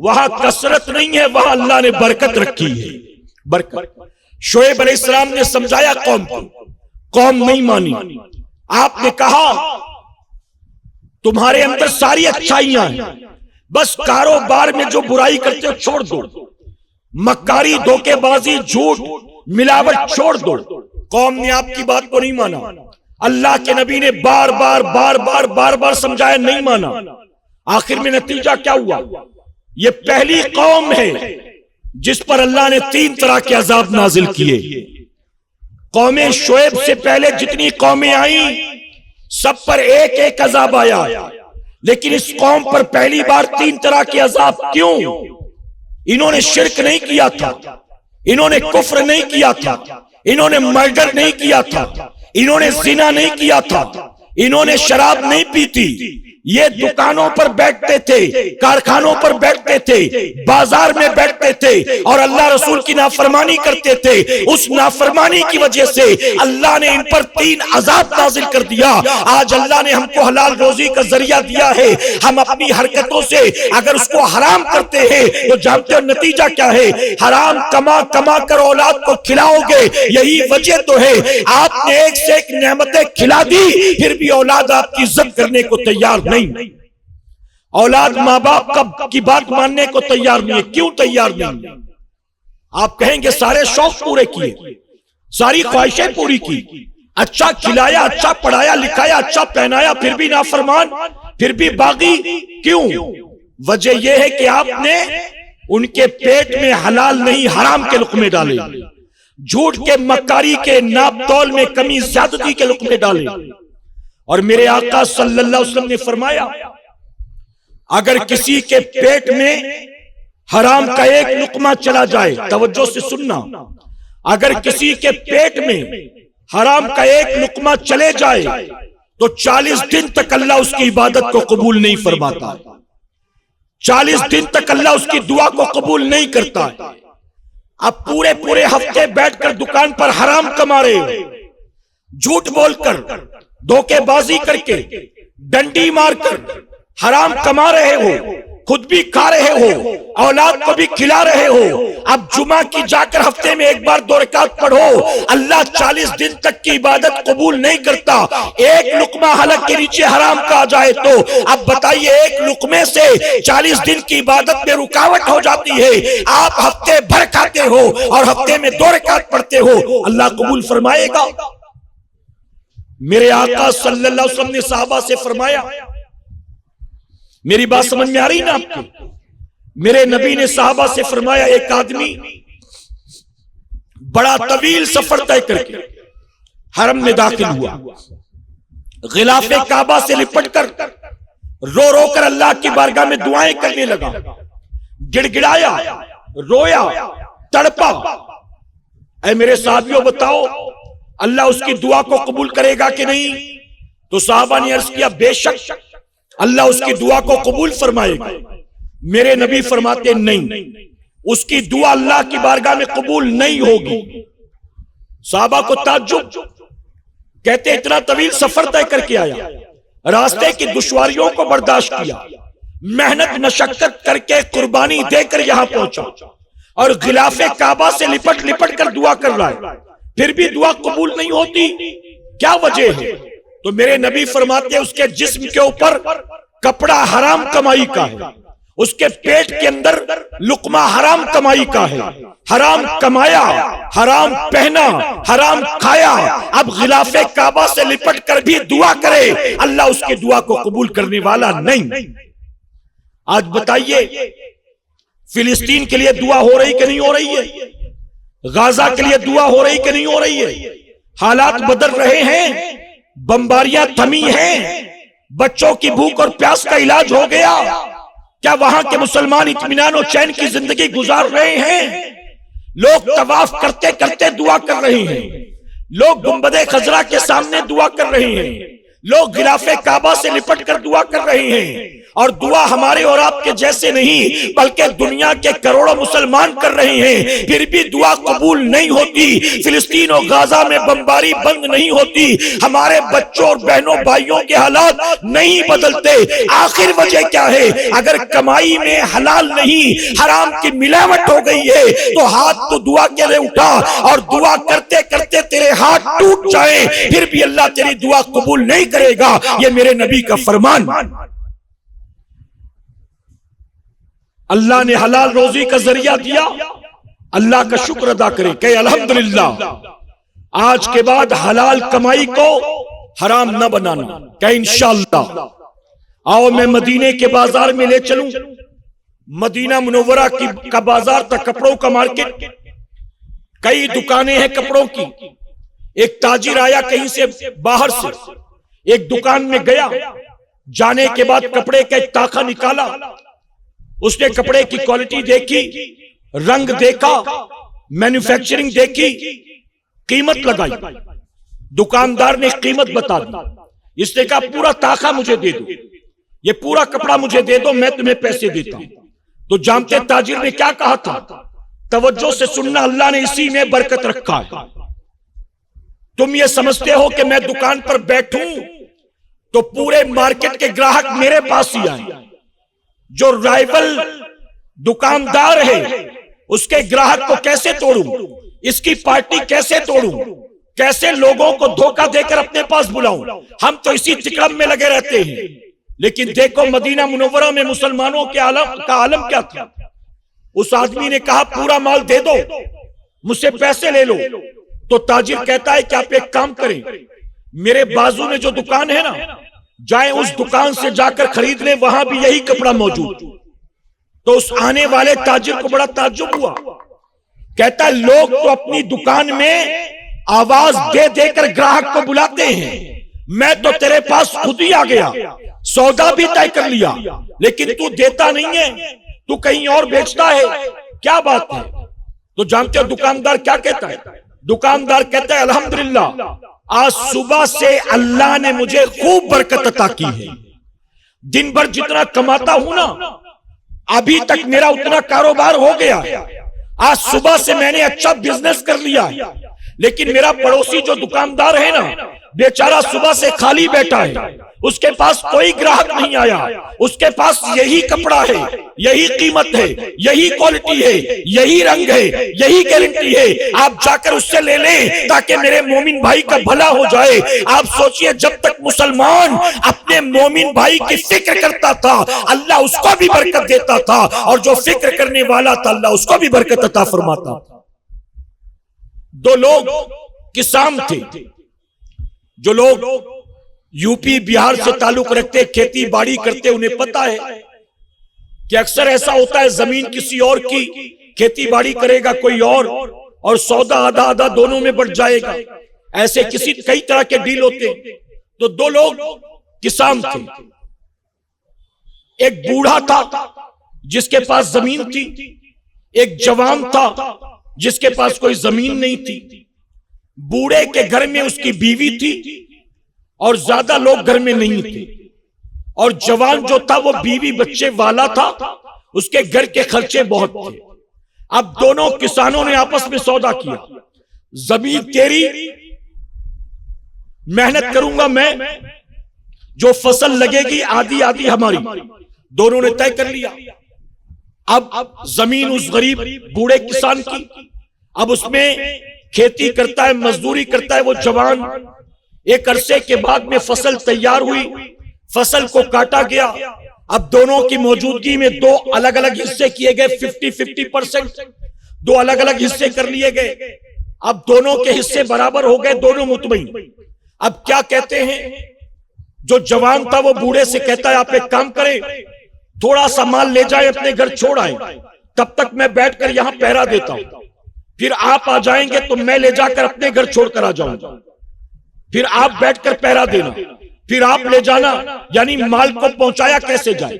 وہاں کثرت نہیں ہے، وہاں اللہ نے برکت رکھی ہے، برکت۔ شعیب علیہ السلام نے سمجھایا قوم کو، قوم نہیں مانی۔ آپ نے کہا تمہارے اندر ساری اچھائیاں ہیں، بس کاروبار میں جو برائی کرتے ہو چھوڑ دو، مکاری، دھوکے بازی، جھوٹ، ملاوٹ چھوڑ دو۔ قوم نے آپ کی بات کو نہیں مانا، اللہ کے نبی نے بار بار سمجھایا، نہیں مانا۔ آخر میں نتیجہ کیا ہوا؟ یہ پہلی قوم ہے جس پر اللہ نے 3 طرح کے عذاب نازل کیے۔ قوم شعیب سے پہلے جتنی قومیں آئیں سب پر ایک ایک عذاب آیا، لیکن اس قوم پر پہلی بار 3 طرح کے عذاب۔ کیوں؟ انہوں نے شرک نہیں کیا تھا، انہوں نے کفر نہیں کیا تھا، انہوں نے مرڈر نہیں کیا تھا، انہوں نے زنا نہیں کیا تھا، انہوں نے شراب نہیں پی تھی۔ یہ دکانوں پر بیٹھتے تھے، کارخانوں پر بیٹھتے تھے، بازار میں بیٹھتے تھے اور اللہ رسول کی نافرمانی کرتے تھے۔ اس نافرمانی کی وجہ سے اللہ نے ان پر 3 عذاب نازل کر دیا۔ آج اللہ نے ہم کو حلال روزی کا ذریعہ دیا ہے، ہم اپنی حرکتوں سے اگر اس کو حرام کرتے ہیں تو جانتے ہو نتیجہ کیا ہے؟ حرام کما کما کر اولاد کو کھلاؤ گے۔ یہی وجہ تو ہے آپ نے ایک سے ایک نعمتیں کھلا دی، پھر بھی اولاد آپ کی عزت کرنے کو تیار نہیں۔ اولاد ماں باپ کی بات ماننے کو تیار نہیں ہے۔ کیوں تیار نہیں؟ آپ کہیں گے سارے شوق پورے کیے، ساری خواہشیں پوری کی، اچھا کھلایا، اچھا پڑھایا لکھایا، اچھا پہنایا، پھر بھی نافرمان، پھر بھی باغی۔ کیوں؟ وجہ یہ ہے کہ آپ نے ان کے پیٹ میں حلال نہیں حرام کے لقمے ڈالے، جھوٹ کے، مکاری کے، ناپ تول میں کمی زیادتی کے لقمے ڈالے۔ اور میرے آقا صلی اللہ علیہ وسلم نے فرمایا اگر کسی کے پیٹ میں حرام کا ایک لقمہ چلا جائے، توجہ سے سننا، اگر کسی کے پیٹ میں حرام کا ایک لقمہ چلے جائے تو 40 دن تک اللہ اس کی عبادت کو قبول نہیں فرماتا، 40 دن تک اللہ اس کی دعا کو قبول نہیں کرتا۔ اب پورے ہفتے بیٹھ کر دکان پر حرام کما رہے ہو، جھوٹ بول کر، دھوکے بازی کر کے، ڈنڈی مار کر حرام کما رہے ہو، خود بھی کھا رہے ہو، اولاد کو بھی کھلا رہے ہو۔ اب جمعہ کی جا کر ہفتے میں 1 بار 2 رکعت پڑھو، اللہ 40 دن تک کی عبادت قبول نہیں کرتا۔ ایک لقمہ حلق کے نیچے حرام کا آ جائے تو اب بتائیے ایک لقمے سے 40 دن کی عبادت میں رکاوٹ ہو جاتی ہے۔ آپ ہفتے بھر کھاتے ہو اور ہفتے میں 2 رکعت پڑھتے ہو، اللہ قبول فرمائے گا؟ میرے آقا صلی اللہ علیہ وسلم نے صحابہ سے فرمایا، میری بات سمجھ میں آ رہی نا آپ کو؟ میرے نبی نے صحابہ سے فرمایا ایک آدمی بڑا طویل سفر طے کر کے حرم میں داخل ہوا، غلاف کعبہ سے لپٹ کر رو رو کر اللہ کی بارگاہ میں دعائیں کرنے لگا، گڑ گڑایا، رویا، تڑپا۔ اے میرے صحابیوں بتاؤ اللہ اس کی دعا کو قبول کرے گا کہ نہیں؟ تو صحابہ نے عرض کیا بے شک اللہ اس کی دعا کو قبول فرمائے گا۔ میرے نبی فرماتے نہیں، اس کی دعا اللہ کی بارگاہ میں قبول نہیں ہوگی۔ صحابہ کو تعجب، کہتے اتنا طویل سفر طے کر کے آیا، راستے کی دشواریوں کو برداشت کیا، محنت مشقت کر کے قربانی دے کر یہاں پہنچا اور غلاف کعبہ سے لپٹ لپٹ کر دعا کر رہا ہے، پھر بھی دعا قبول نہیں ہوتی، کیا وجہ ہے؟ تو میرے نبی فرماتے ہیں اس کے جسم کے اوپر کپڑا حرام کمائی کا ہے، اس کے پیٹ کے اندر لقمہ حرام کمائی کا ہے، حرام کمایا، حرام پہنا، حرام کھایا، اب غلاف کعبہ سے لپٹ کر بھی دعا کرے، اللہ اس کی دعا کو قبول کرنے والا نہیں۔ آج بتائیے فلسطین کے لیے دعا ہو رہی کہ نہیں ہو رہی ہے؟ غازہ کے لیے دعا ہو رہی کہ نہیں ہو رہی ہے؟ حالات بدل رہے ہیں، بمباریاں تھمی ہیں، بچوں کی بھوک اور پیاس کا علاج ہو گیا، کیا وہاں کے مسلمان اطمینان و چین کی زندگی گزار رہے ہیں؟ لوگ طواف کرتے کرتے دعا کر رہے ہیں، لوگ گنبد خضرا کے سامنے دعا کر رہے ہیں، لوگ غلاف کعبہ سے لپٹ کر دعا کر رہے ہیں، اور دعا ہمارے اور آپ کے جیسے نہیں بلکہ دنیا کے کروڑوں مسلمان کر رہے ہیں، پھر بھی دعا قبول نہیں ہوتی۔ فلسطین اور غزہ میں بمباری بند نہیں ہوتی، ہمارے بچوں اور بہنوں بھائیوں کے حالات نہیں بدلتے۔ آخر وجہ کیا ہے؟ اگر کمائی میں حلال نہیں حرام کی ملاوٹ ہو گئی ہے تو ہاتھ تو دعا کے لیے اٹھا، اور دعا کرتے کرتے تیرے ہاتھ ٹوٹ جائیں پھر بھی اللہ تیری دعا قبول نہیں کرے گا، یہ میرے نبی کا فرمان۔ اللہ نے حلال روزی کا ذریعہ دیا، اللہ کا شکر ادا کریں کہ الحمدللہ آج کے بعد حلال کمائی کو حرام نہ بنانا، کہ انشاءاللہ۔ آؤ میں مدینے کے بازار میں لے چلوں۔ مدینہ منورہ کا بازار تھا، کپڑوں کا مارکیٹ، کئی دکانیں ہیں کپڑوں کی۔ ایک تاجر آیا کہیں سے باہر سے، ایک دکان میں گیا، جانے کے بعد کپڑے کا ایک تاخا نکالا، اس نے کپڑے کی کوالٹی دیکھی، رنگ دیکھا، مینوفیکچرنگ دیکھی، قیمت لگائی۔ دکاندار نے قیمت بتا دی، اس نے کہا پورا تاخا مجھے دے دو، یہ پورا کپڑا مجھے دے دو، میں تمہیں پیسے دیتا ہوں۔ تو جانتے تاجر نے کیا کہا تھا؟ توجہ سے سننا، اللہ نے اسی میں برکت رکھا ہے۔ تم یہ سمجھتے ہو کہ میں دکان پر بیٹھوں تو پورے مارکیٹ کے گراہک میرے پاس ہی آئیں؟ جو رائیول دکاندار ہے اس کے گراہک کو کیسے توڑوں، اس کی پارٹی کیسے توڑوں، کیسے لوگوں کو دھوکہ دے کر اپنے پاس بلاؤں؟ ہم تو اسی تکڑم میں لگے رہتے ہیں۔ لیکن دیکھو مدینہ منورہ میں مسلمانوں کے عالم کیا تھا۔ اس آدمی نے کہا پورا مال دے دو، مجھ سے پیسے لے لو۔ تو تاجر کہتا ہے کہ آپ ایک کام کریں، میرے بازو میں جو دکان ہے نا، جائیں اس دکان سے جا کر خرید لیں، وہاں بھی یہی کپڑا موجود۔ تو اس آنے والے تاجر کو بڑا تعجب ہوا، کہتا ہے لوگ تو اپنی دکان میں آواز دے دے کر گراہک کو بلاتے ہیں، میں تو تیرے پاس خود ہی آ گیا، سودا بھی طے کر لیا، لیکن تو دیتا نہیں ہے، تو کہیں اور بیچتا ہے، کیا بات ہے؟ تو جانتے ہو دکاندار کیا کہتا ہے؟ دکاندار کہتا ہے الحمدللہ آج صبح سے اللہ نے مجھے خوب برکت عطا کی ہے، دن بھر جتنا کماتا ہوں نا ابھی تک میرا اتنا کاروبار ہو گیا، آج صبح سے میں نے اچھا بزنس کر لیا۔ لیکن میرا پڑوسی جو دکاندار ہے نا بیچارہ صبح سے خالی بیٹھا ہے، اس کے پاس کوئی گراہک نہیں آیا، اس کے پاس یہی کپڑا ہے، یہی قیمت ہے، یہی کوالٹی ہے، یہی رنگ ہے، یہی گارنٹی ہے، آپ جا کر اس سے لے لیں تاکہ میرے مومن بھائی کا بھلا ہو جائے۔ آپ سوچئے جب تک مسلمان اپنے مومن بھائی کی فکر کرتا تھا اللہ اس کو بھی برکت دیتا تھا، اور جو فکر کرنے والا تھا اللہ اس کو بھی برکت عطا فرماتا تھا۔ دو لوگ کسان تھے، جو لوگ یو پی بہار سے تعلق رکھتے، کھیتی باڑی کرتے، انہیں پتا ہے کہ اکثر ایسا ہوتا ہے زمین کسی اور کی، کھیتی باڑی کرے گا کوئی اور سودا آدھا آدھا دونوں میں بڑھ جائے گا، ایسے کئی طرح کے ڈیل ہوتے ہیں۔ تو دو لوگ کسان تھے، ایک بوڑھا تھا جس کے پاس زمین تھی، ایک جوان تھا جس کے پاس کوئی زمین نہیں تھی۔ بوڑھے کے گھر میں اس کی بیوی تھی اور زیادہ لوگ گھر میں نہیں تھے، اور جوان جو تھا وہ بیوی بچے والا تھا، اس کے گھر کے خرچے بہت تھے۔ اب دونوں کسانوں نے آپس میں سودا کیا، زمین تیری، محنت کروں گا میں، جو فصل لگے گی آدھی آدھی ہماری، دونوں نے طے کر لیا۔ اب زمین اس غریب بوڑھے کسان کی، اب اس میں کھیتی کرتا ہے، مزدوری کرتا ہے وہ جوان۔ ایک عرصے کے بعد میں فصل تیار ہوئی، فصل کو کاٹا گیا، اب دونوں کی موجودگی میں دو الگ الگ حصے کیے گئے، 50-50%، دو الگ الگ حصے کر لیے گئے۔ اب دونوں کے حصے برابر ہو گئے، دونوں مطمئن۔ اب کیا کہتے ہیں، جو جوان تھا وہ بوڑھے سے کہتا ہے آپ ایک کام کریں، تھوڑا سا مال لے جائیں اپنے گھر چھوڑ آئیں، تب تک میں بیٹھ کر یہاں پہرا دیتا ہوں، پھر آپ آ جائیں گے تو میں لے جا کر اپنے گھر چھوڑ کر آ جاؤں گا، پھر آپ بیٹھ کر پہرا دینا، پھر آپ لے جانا۔ یعنی مال کو پہنچایا کیسے جائے،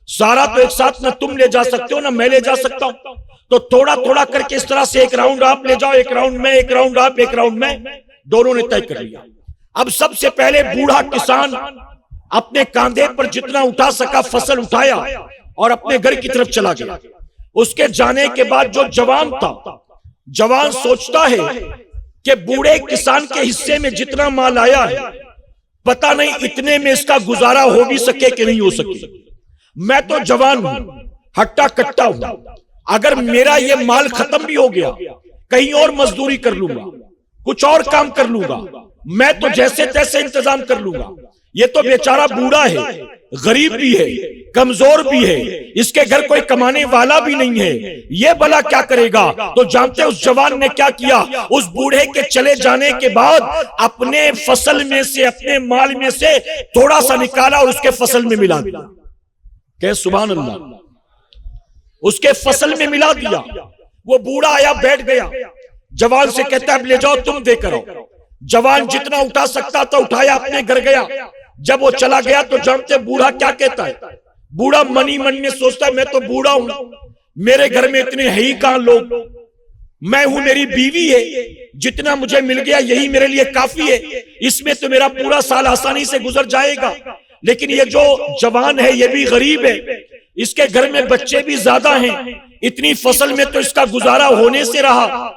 سارا تو ایک ساتھ نہ تم لے جا سکتے ہو نہ میں لے جا سکتا ہوں، تو تھوڑا تھوڑا کر کے اس طرح سے ایک راؤنڈ آپ لے جاؤ، ایک راؤنڈ میں، ایک راؤنڈ آپ، ایک راؤنڈ میں، دونوں نے طے کر لیا۔ اب سب سے پہلے بوڑھا کسان اپنے کاندھے پر جتنا اٹھا سکا فصل اٹھایا اور اپنے گھر کی طرف چلا گیا۔ اس کے جانے کے بعد جو جوان تھا، جوان سوچتا ہے کہ بوڑھے کسان کے حصے میں جتنا مال آیا ہے پتہ نہیں اتنے میں اس کا گزارا ہو بھی سکے کہ نہیں ہو سکے، میں تو جوان ہوں، ہٹا کٹا ہوں، اگر میرا یہ مال ختم بھی ہو گیا کہیں اور مزدوری کر لوں گا، کچھ اور کام کر لوں گا، میں تو جیسے تیسے انتظام کر لوں گا۔ یہ تو بیچارہ بوڑھا ہے، غریب بھی ہے، کمزور بھی ہے، اس کے گھر کوئی کمانے والا بھی نہیں ہے، یہ بھلا کیا کرے گا؟ تو جانتے اس جوان نے کیا کیا؟ اس بوڑھے کے چلے جانے کے بعد اپنے فصل میں سے، اپنے مال میں سے تھوڑا سا نکالا اور اس کے فصل میں ملا دیا۔ کہ سبحان اللہ، اس کے فصل میں ملا دیا۔ وہ بوڑھا آیا بیٹھ گیا، جوان سے کہتا ہے اب لے جاؤ تم دے کر آؤ۔ جوان جتنا اٹھا سکتا تھا اٹھایا، اپنے گھر گیا۔ جب وہ چلا گیا تو جانتے بوڑھا کیا کہتا ہے؟ بوڑھا منی من میں سوچتا ہے میں تو بوڑھا ہوں، میرے گھر میں اتنے ہے ہی کہاں لوگ، میں ہوں، میری بیوی ہے، جتنا مجھے مل گیا یہی میرے لیے کافی ہے، اس میں تو میرا پورا سال آسانی سے گزر جائے گا۔ لیکن یہ جو جوان ہے یہ بھی غریب ہے، اس کے گھر میں بچے بھی زیادہ ہیں، اتنی فصل میں تو اس کا گزارا ہونے سے رہا،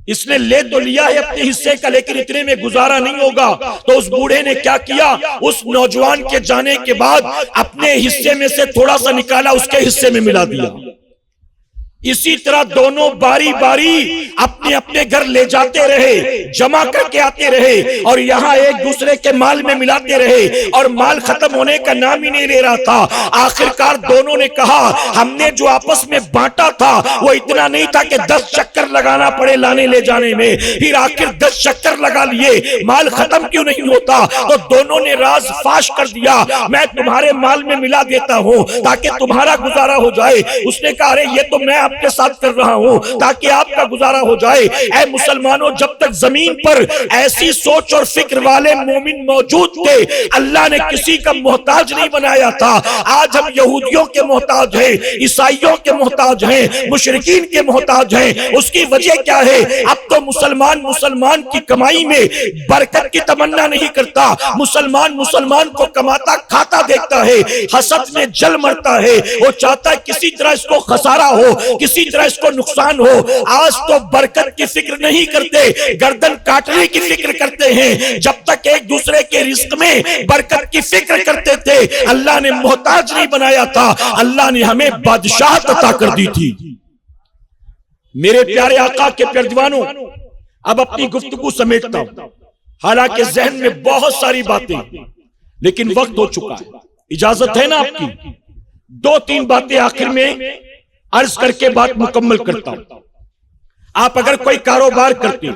اس نے لے تو لیا ہے اپنے حصے کا لیکن اتنے میں گزارا نہیں ہوگا۔ تو اس بوڑھے نے کیا کیا؟ اس نوجوان کے جانے کے بعد اپنے حصے میں سے تھوڑا سا نکالا، اس کے حصے میں ملا دیا۔ اسی طرح دونوں باری باری اپنے اپنے گھر لے جاتے رہے، جمع کر کے آتے رہے اور یہاں ایک دوسرے کے مال میں ملاتے رہے اور مال ختم ہونے کا نام ہی نہیں لے رہا تھا۔ آخرکار دونوں نے کہا ہم نے جو آپس میں بانٹا تھا وہ اتنا نہیں تھا کہ 10 چکر لگانا پڑے لانے لے جانے میں، پھر آخر 10 چکر لگا لیے، مال ختم کیوں نہیں ہوتا؟ تو دونوں نے راز فاش کر دیا، میں تمہارے مال میں ملا دیتا ہوں تاکہ تمہارا گزارا ہو جائے۔ اس نے کہا ارے یہ تو میں آپ کے ساتھ کر رہا ہوں تاکہ آپ کا گزارا ہو جائے۔ اے مسلمانوں، جب تک زمین پر ایسی سوچ اور فکر والے مومن موجود تھے اللہ نے کسی کا محتاج نہیں بنایا تھا۔ آج ہم یہودیوں کے محتاج ہیں، عیسائیوں کے محتاج ہیں، مشرکین کے محتاج ہیں۔ اس کی وجہ کیا ہے؟ اب تو مسلمان کی کمائی میں برکت کی تمنا نہیں کرتا، مسلمان کو کماتا کھاتا دیکھتا ہے، حسد میں جل مرتا ہے، وہ چاہتا ہے کسی طرح اس کو خسارہ ہو، کسی طرح اس کو نقصان ہو۔ آج تو برکت کی فکر نہیں کرتے، گردن کاٹنے کی فکر کرتے ہیں۔ جب تک ایک دوسرے کے رزق میں برکت کی فکر کرتے تھے اللہ نے محتاج نہیں بنایا تھا، اللہ نے ہمیں بادشاہت عطا کر دی تھی۔ میرے پیارے آقا کے پیارے دیوانوں، اب اپنی گفتگو سمیٹتا ہوں، حالانکہ ذہن میں بہت ساری باتیں لیکن وقت ہو چکا ہے، اجازت ہے نا آپ کی؟ 2-3 باتیں آخر میں عرض کر کے بات مکمل کرتا ہوں۔ آپ اگر کوئی کاروبار کرتے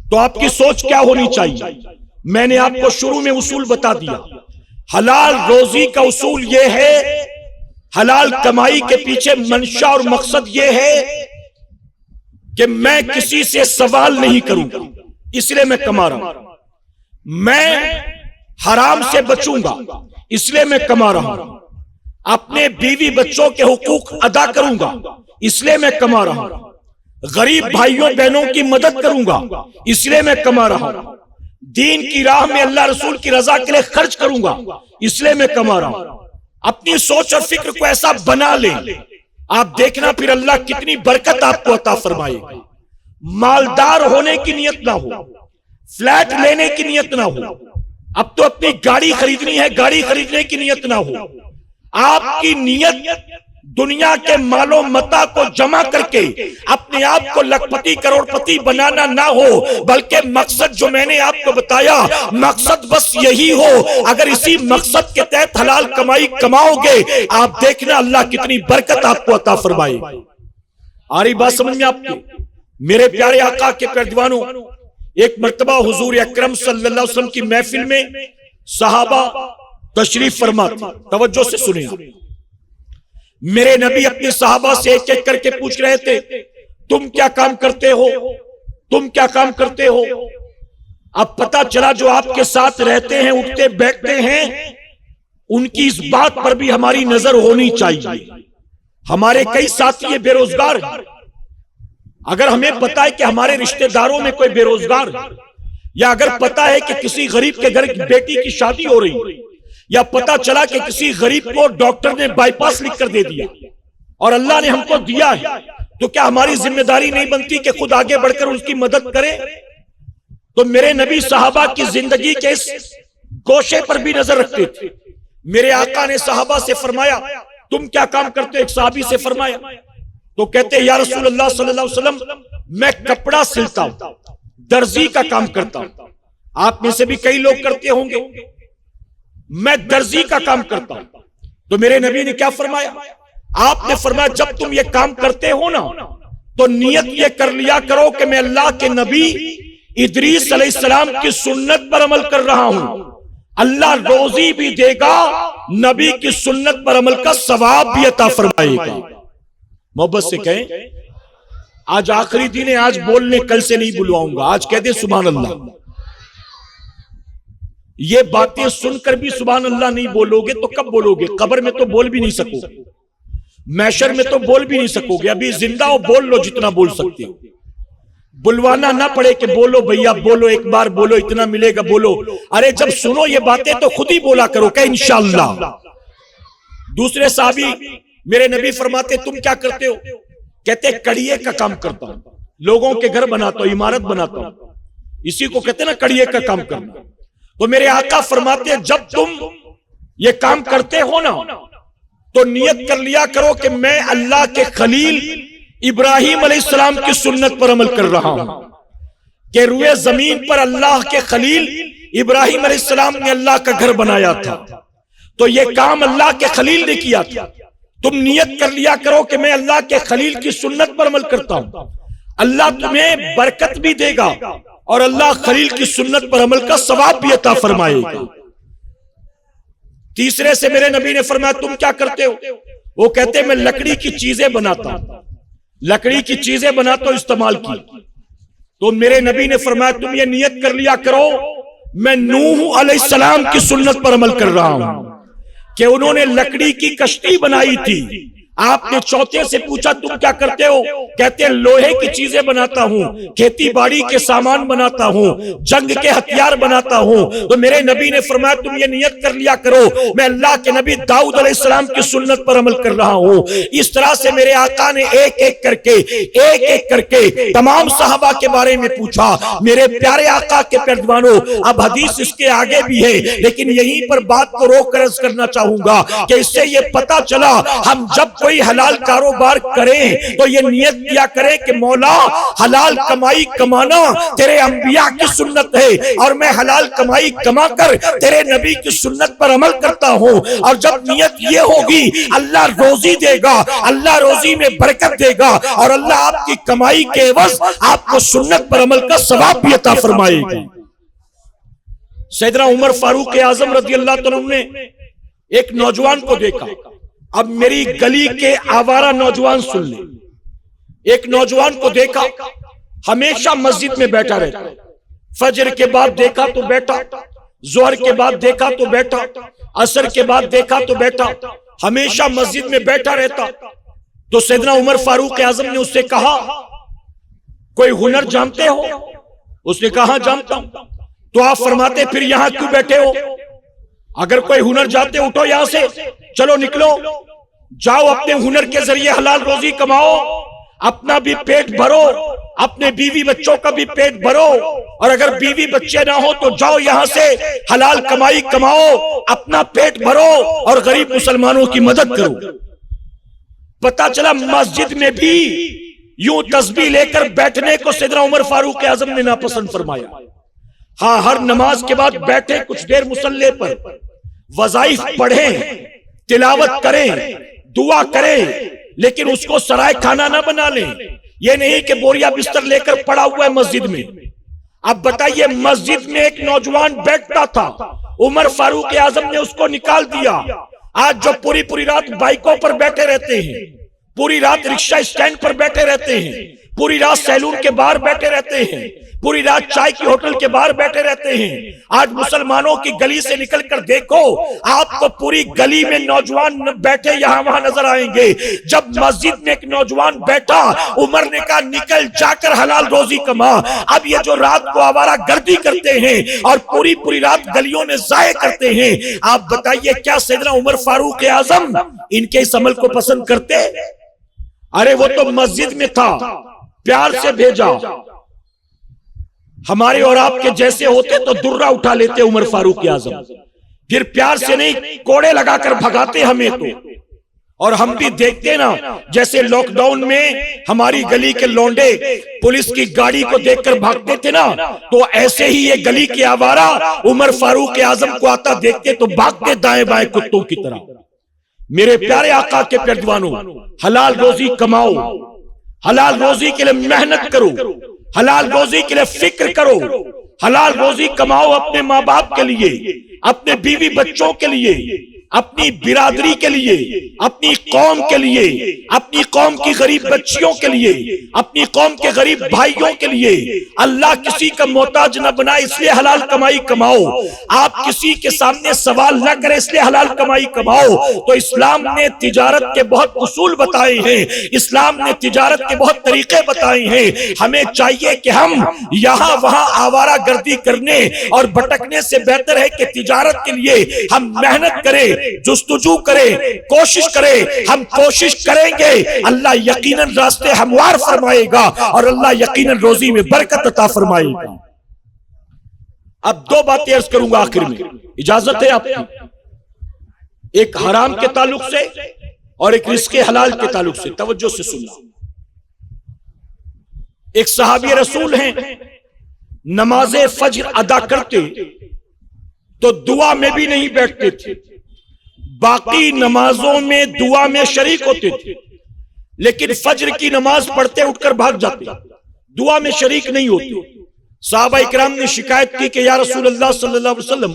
تو آپ کی سوچ کیا ہونی چاہیے؟ میں نے آپ کو شروع میں اصول بتا دیا۔ حلال روزی کا اصول یہ ہے، حلال کمائی کے پیچھے منشا اور مقصد یہ ہے کہ میں کسی سے سوال نہیں کروں گا اس لیے میں کما رہا ہوں، میں حرام سے بچوں گا اس لیے میں کما رہا ہوں، اپنے بیوی بچوں کے حقوق ادا کروں گا اس لیے میں کما رہا ہوں، غریب بھائیوں بہنوں کی مدد کروں گا اس لیے میں کما رہا ہوں، دین کی راہ میں اللہ رسول کی رضا کے لیے خرچ کروں گا اس لیے میں کما رہا ہوں۔ اپنی سوچ اور فکر کو ایسا بنا لیں، آپ دیکھنا پھر اللہ کتنی برکت آپ کو عطا فرمائے گا۔ مالدار ہونے کی نیت نہ ہو، فلیٹ لینے کی نیت نہ ہو، اب تو اپنی گاڑی خریدنی ہے گاڑی خریدنے کی نیت نہ ہو، آپ کی نیت دنیا کے مال و متاع کو جمع کر کے اپنے آپ کو لکھپتی کروڑ پتی بنانا نہ ہو، بلکہ مقصد جو میں نے آپ کو بتایا مقصد بس یہی ہو۔ اگر اسی مقصد کے تحت حلال کمائی کماؤ گے آپ دیکھنا اللہ کتنی برکت آپ کو عطا فرمائے۔ آ رہی بات سمجھ میں آپ کی؟ میرے پیارے آقا کے پیارے دیوانوں، ایک مرتبہ حضور اکرم صلی اللہ علیہ وسلم کی محفل میں صحابہ تشریف فرما تھے، توجہ سے سنیں۔ میرے نبی اپنے صحابہ سے ایک ایک کر کے پوچھ رہے تھے تم کیا کام کرتے ہو، تم کیا کام کرتے ہو؟ اب پتا چلا جو آپ کے ساتھ رہتے ہیں اٹھتے بیٹھتے ہیں ان کی اس بات پر بھی ہماری نظر ہونی چاہیے۔ ہمارے کئی ساتھی یہ بے روزگار ہیں، اگر ہمیں پتا ہے کہ ہمارے رشتہ داروں میں کوئی بے روزگار ہے یا اگر پتا ہے کہ کسی غریب کے گھر بیٹی کی شادی ہو رہی، یا پتا چلا کہ کسی غریب کو ڈاکٹر نے بائی پاس لکھ کر دے دیا اور اللہ نے ہم کو دیا ہے، تو کیا ہماری ذمہ داری نہیں بنتی کہ خود آگے بڑھ کر اس کی مدد کرے؟ تو میرے نبی صحابہ کی زندگی کے اس گوشے پر بھی نظر رکھتے تھے۔ میرے آقا نے صحابہ سے فرمایا تم کیا کام کرتے؟ ایک صحابی سے فرمایا تو کہتے یا رسول اللہ صلی اللہ علیہ وسلم میں کپڑا سلتا ہوں، درزی کا کام کرتا ہوں۔ آپ میں سے بھی کئی لوگ کرتے ہوں گے، میں درزی کا کام کرتا ہوں۔ تو میرے نبی نے کیا فرمایا؟ آپ نے فرمایا جب تم یہ کام کرتے ہو نا تو نیت یہ کر لیا کرو کہ میں اللہ کے نبی ادریس علیہ السلام کی سنت پر عمل کر رہا ہوں، اللہ روزی بھی دے گا، نبی کی سنت پر عمل کا ثواب بھی عطا فرمائے گا۔ محبت سے کہیں آج آخری دن ہے، آج بولنے کل سے نہیں بلواؤں گا، آج کہہ دے سبحان اللہ۔ یہ باتیں سن کر بھی سبحان اللہ نہیں بولو گے تو کب بولو گے؟ قبر میں تو بول بھی نہیں سکو گے، محشر میں تو بول بھی نہیں سکو گے۔ ابھی زندہ ہو بول لو جتنا بول سکتے ہو، بلوانا نہ پڑے کہ بولو بھیا بولو، ایک بار بولو اتنا ملے گا بولو۔ ارے جب سنو یہ باتیں تو خود ہی بولا کرو کہ انشاءاللہ۔ دوسرے صحابی میرے نبی فرماتے تم کیا کرتے ہو؟ کہتے کڑیے کا کام کرتا ہوں، لوگوں کے گھر بناتا ہوں، عمارت بناتا ہوں، اسی کو کہتے نا کڑیے کا کام کرنا۔ تو میرے آقا فرماتے ہیں جب تم یہ کام کرتے ہو نا تو نیت کر لیا کرو کہ میں اللہ کے خلیل ابراہیم علیہ السلام کی سنت پر عمل کر رہا ہوں، کہ روئے زمین پر اللہ کے خلیل ابراہیم علیہ السلام نے اللہ کا گھر بنایا تھا، تو یہ کام اللہ کے خلیل نے کیا تھا۔ تم نیت کر لیا کرو کہ میں اللہ کے خلیل کی سنت پر عمل کرتا ہوں، اللہ تمہیں برکت بھی دے گا اور اللہ خلیل کی سنت پر عمل کا ثواب بھی عطا فرمائے گا۔ تیسرے سے میرے نبی نے فرمایا تم کیا کرتے ہو؟ وہ کہتے میں لکڑی کی چیزیں بناتا ہوں، لکڑی کی چیزیں بناتا ہوں استعمال کی۔ تو میرے نبی نے فرمایا تم یہ نیت کر لیا کرو میں نوح علیہ السلام کی سنت پر عمل کر رہا ہوں، کہ انہوں نے لکڑی کی کشتی بنائی تھی۔ آپ نے چوتھے سے پوچھا تم کیا کرتے ہو؟ کہتے ہیں لوہے کی چیزیں بناتا ہوں، کھیتی باڑی کے سامان بناتا ہوں، جنگ کے ہتھیار بناتا ہوں۔ تو میرے نبی نے فرمایا تم یہ نیت کر لیا کرو میں اللہ کے نبی داؤد علیہ السلام کی سنت پر عمل کر رہا ہوں۔ اس طرح سے میرے آقا نے ایک ایک کر کے تمام صحابہ کے بارے میں پوچھا۔ میرے پیارے آقا کے پیروانوں اب حدیث اس کے آگے بھی ہے، لیکن یہیں پر بات کو روک کر عرض کرنا چاہوں گا کہ اس سے یہ پتا چلا ہم جب کوئی حلال کاروبار کریں تو یہ نیت کیا کریں کہ مولا حلال کمائی کمانا تیرے انبیاء کی سنت ہے اور میں حلال کمائی کما کر تیرے نبی کی سنت پر عمل کرتا ہوں۔ اور جب نیت یہ ہوگی اللہ روزی دے گا، اللہ روزی میں برکت دے گا اور اللہ آپ کی کمائی کے عوض آپ کو سنت پر عمل کا ثواب بھی عطا فرمائے گا۔ سیدنا عمر فاروق اعظم رضی اللہ عنہ نے ایک نوجوان کو دیکھا۔ اب میری گلی کے آوارہ نوجوان سن لیں، ایک نوجوان کو دیکھا ہمیشہ مسجد میں بیٹھا رہتا، فجر کے بعد دیکھا تو بیٹھا، ظہر کے بعد دیکھا تو بیٹھا، عصر کے بعد دیکھا تو بیٹھا، ہمیشہ مسجد میں بیٹھا رہتا۔ تو سیدنا عمر فاروق اعظم نے اس سے کہا کوئی ہنر جانتے ہو؟ اس نے کہا جانتا ہوں۔ تو آپ فرماتے پھر یہاں کیوں بیٹھے ہو؟ اگر کوئی ہنر جانتے اٹھو یہاں سے، چلو نکلو، جاؤ اپنے ہنر کے ذریعے حلال روزی کماؤ، اپنا بھی پیٹ بھرو، اپنے بیوی بچوں کا بھی پیٹ بھرو، اور اگر بیوی بچے نہ ہو تو جاؤ یہاں سے حلال کمائی کماؤ، اپنا پیٹ بھرو اور غریب مسلمانوں کی مدد کرو۔ پتا چلا مسجد میں بھی یوں تسبیح لے کر بیٹھنے کو سیدنا عمر فاروق اعظم نے ناپسند فرمایا۔ ہاں ہر نماز کے بعد بیٹھے کچھ دیر مصلی پر، وظائف پڑھیں، تلاوت کریں، دعا کریں، لیکن اس کو سرائے کھانا نہ بنا لیں۔ یہ نہیں کہ بوریا بستر لے کر پڑا ہوا ہے مسجد میں۔ اب بتائیے مسجد میں ایک نوجوان بیٹھتا تھا، عمر فاروق اعظم نے اس کو نکال دیا۔ آج جو پوری رات بائکوں پر بیٹھے رہتے ہیں، پوری رات رکشہ اسٹینڈ پر بیٹھے رہتے ہیں، پوری رات سیلون کے باہر بیٹھے رہتے ہیں، پوری رات چائے کی ہوٹل کے باہر بیٹھے رہتے ہیں۔ آج مسلمانوں کی گلی سے نکل کر دیکھو، آپ کو پوری گلی میں نوجوان بیٹھے یہاں وہاں نظر آئیں گے۔ جب مسجد میں ایک نوجوان بیٹھا، عمر نے کہا نکل جا کر حلال روزی کما۔ اب یہ جو رات کو آوارہ گردی کرتے ہیں اور پوری رات گلیوں میں ضائع کرتے ہیں، آپ بتائیے کیا سیدنا عمر فاروق اعظم ان کے اس عمل کو پسند کرتے؟ ارے وہ تو مسجد میں تھا، پیار سے بھیجا۔ ہمارے اور آپ کے جیسے ہوتے تو درہ اٹھا لیتے عمر فاروق اعظم، پھر پیار سے نہیں کوڑے لگا کر بھگاتے ہمیں تو۔ اور ہم بھی دیکھتے نا، جیسے لاک ڈاؤن میں ہماری گلی کے لونڈے پولیس کی گاڑی کو دیکھ کر بھاگتے تھے نا، تو ایسے ہی یہ گلی کے آوارہ عمر فاروق اعظم کو آتا دیکھتے تو بھاگتے دائیں بائیں کتوں کی طرح۔ میرے پیارے آقا کے پیروانوں، حلال روزی کماؤ، حلال روزی کے لیے محنت کرو، حلال روزی کے لیے فکر کرو، حلال روزی کماؤ اپنے ماں باپ کے لیے، اپنے بیوی بچوں کے لیے، اپنی برادری کے لیے، اپنی قوم کے لیے، اپنی قوم کی غریب بچیوں کے لیے، اپنی قوم کے غریب بھائیوں کے لیے۔ اللہ کسی کا محتاج نہ بنائے، اس لیے حلال کمائی کماؤ۔ آپ کسی کے سامنے سوال نہ کریں، اس لیے حلال کمائی کماؤ۔ تو اسلام نے تجارت کے بہت اصول بتائے ہیں، اسلام نے تجارت کے بہت طریقے بتائے ہیں۔ ہمیں چاہیے کہ ہم یہاں وہاں آوارہ گردی کرنے اور بھٹکنے سے بہتر ہے کہ تجارت کے لیے ہم محنت کریں، جستجو کرے، کوشش کرے۔ ہم کوشش کریں گے، اللہ یقیناً راستے ہموار فرمائے گا اور اللہ یقیناً روزی میں برکت عطا فرمائے گا۔ اب دو باتیں عرض کروں گا آخر میں، اجازت ہے آپ کی، ایک حرام کے تعلق سے اور ایک رزق حلال کے تعلق سے، توجہ سے سننا۔ ایک صحابی رسول ہیں، نماز فجر ادا کرتے تو دعا میں بھی نہیں بیٹھتے تھے، باقی نمازوں میں دعا میں شریک ہوتے تھے، لیکن فجر کی نماز پڑھتے اٹھ کر بھاگ جاتے، دعا میں شریک نہیں ہوتے۔ صحابہ اکرام نے شکایت کی کہ یا رسول اللہ صلی اللہ علیہ وسلم،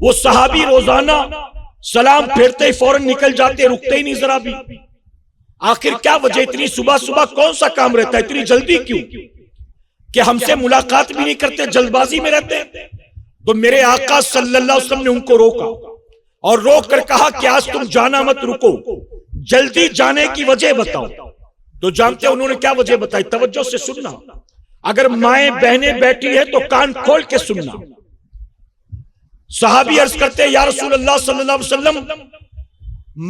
وہ صحابی روزانہ سلام پھیرتے ہی فوراً نکل جاتے، رکتے ہی نہیں ذرا بھی، آخر کیا وجہ؟ اتنی صبح صبح کون سا کام رہتا ہے، اتنی جلدی کیوں کہ ہم سے ملاقات بھی نہیں کرتے، جلد بازی میں رہتے ہیں؟ تو میرے آقا صلی اللہ علیہ وسلم نے ان کو روکا اور روک کر کہا کہ آج تم جانا مت، رکو، جلدی جانے کی وجہ بتاؤ۔ تو جانتے انہوں نے کیا وجہ بتائی؟ توجہ سے سننا، اگر مائیں بہنیں بیٹھی ہیں تو کان کھول کے سننا۔ صحابی عرض کرتے یا رسول اللہ صلی اللہ علیہ وسلم،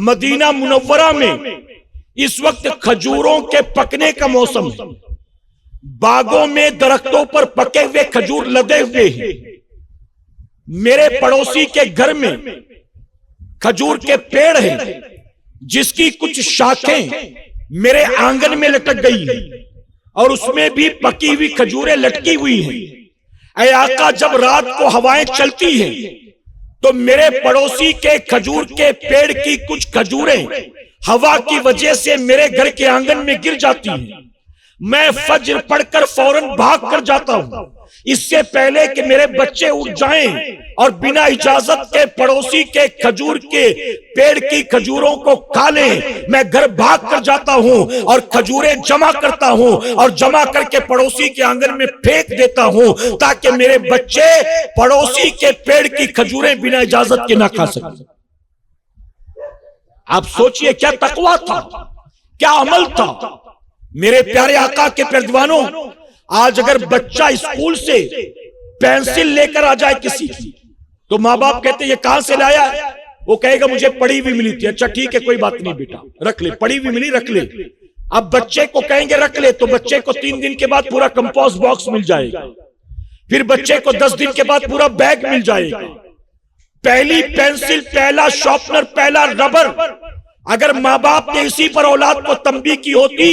مدینہ منورہ میں اس وقت کھجوروں کے پکنے کا موسم ہے، باغوں میں درختوں پر پکے ہوئے کھجور لدے ہوئے ہیں، میرے پڑوسی کے گھر میں کھجور کے پیڑ ہیں جس کی کچھ شاخیں میرے آنگن میں لٹک گئی ہیں اور اس میں بھی پکی ہوئی کھجوریں لٹکی ہوئی ہیں۔ اے آقا، جب رات کو ہوائیں چلتی ہیں تو میرے پڑوسی کے کھجور کے پیڑ کی کچھ کھجوریں ہوا کی وجہ سے میرے گھر کے آنگن میں گر جاتی ہیں، میں فجر پڑھ کر فوراً بھاگ کر جاتا ہوں، اس سے پہلے کہ میرے بچے اٹھ جائیں اور بنا اجازت کے پڑوسی کے کھجور کے پیڑ کی کھجوروں کو کھا لیں، میں گھر بھاگ کر جاتا ہوں اور کھجوریں جمع کرتا ہوں اور جمع کر کے پڑوسی کے آنگن میں پھینک دیتا ہوں تاکہ میرے بچے پڑوسی کے پیڑ کی کھجوریں بنا اجازت کے نہ کھا سکیں۔ آپ سوچئے کیا تقویٰ تھا، کیا عمل تھا۔ میرے پیارے آقا کے پیروانوں، آج اگر بچہ اسکول سے پینسل لے کر آ جائے کسی تو ماں باپ کہتے ہیں یہ کہاں سے لایا ہے؟ وہ کہے گا مجھے پڑی ہوئی ملی تھی۔ اچھا ٹھیک ہے، کوئی بات نہیں بیٹا، رکھ لے، پڑی ہوئی ملی رکھ لے۔ اب بچے کو کہیں گے رکھ لے تو بچے کو 3 دن کے بعد پورا کمپوسٹ باکس مل جائے گا، پھر بچے کو 10 دن کے بعد پورا بیگ مل جائے گا۔ پہلی پینسل، پہلا شارپنر، پہلا ربر، اگر ماں باپ نے اسی پر اولاد کو تنبیہ کی ہوتی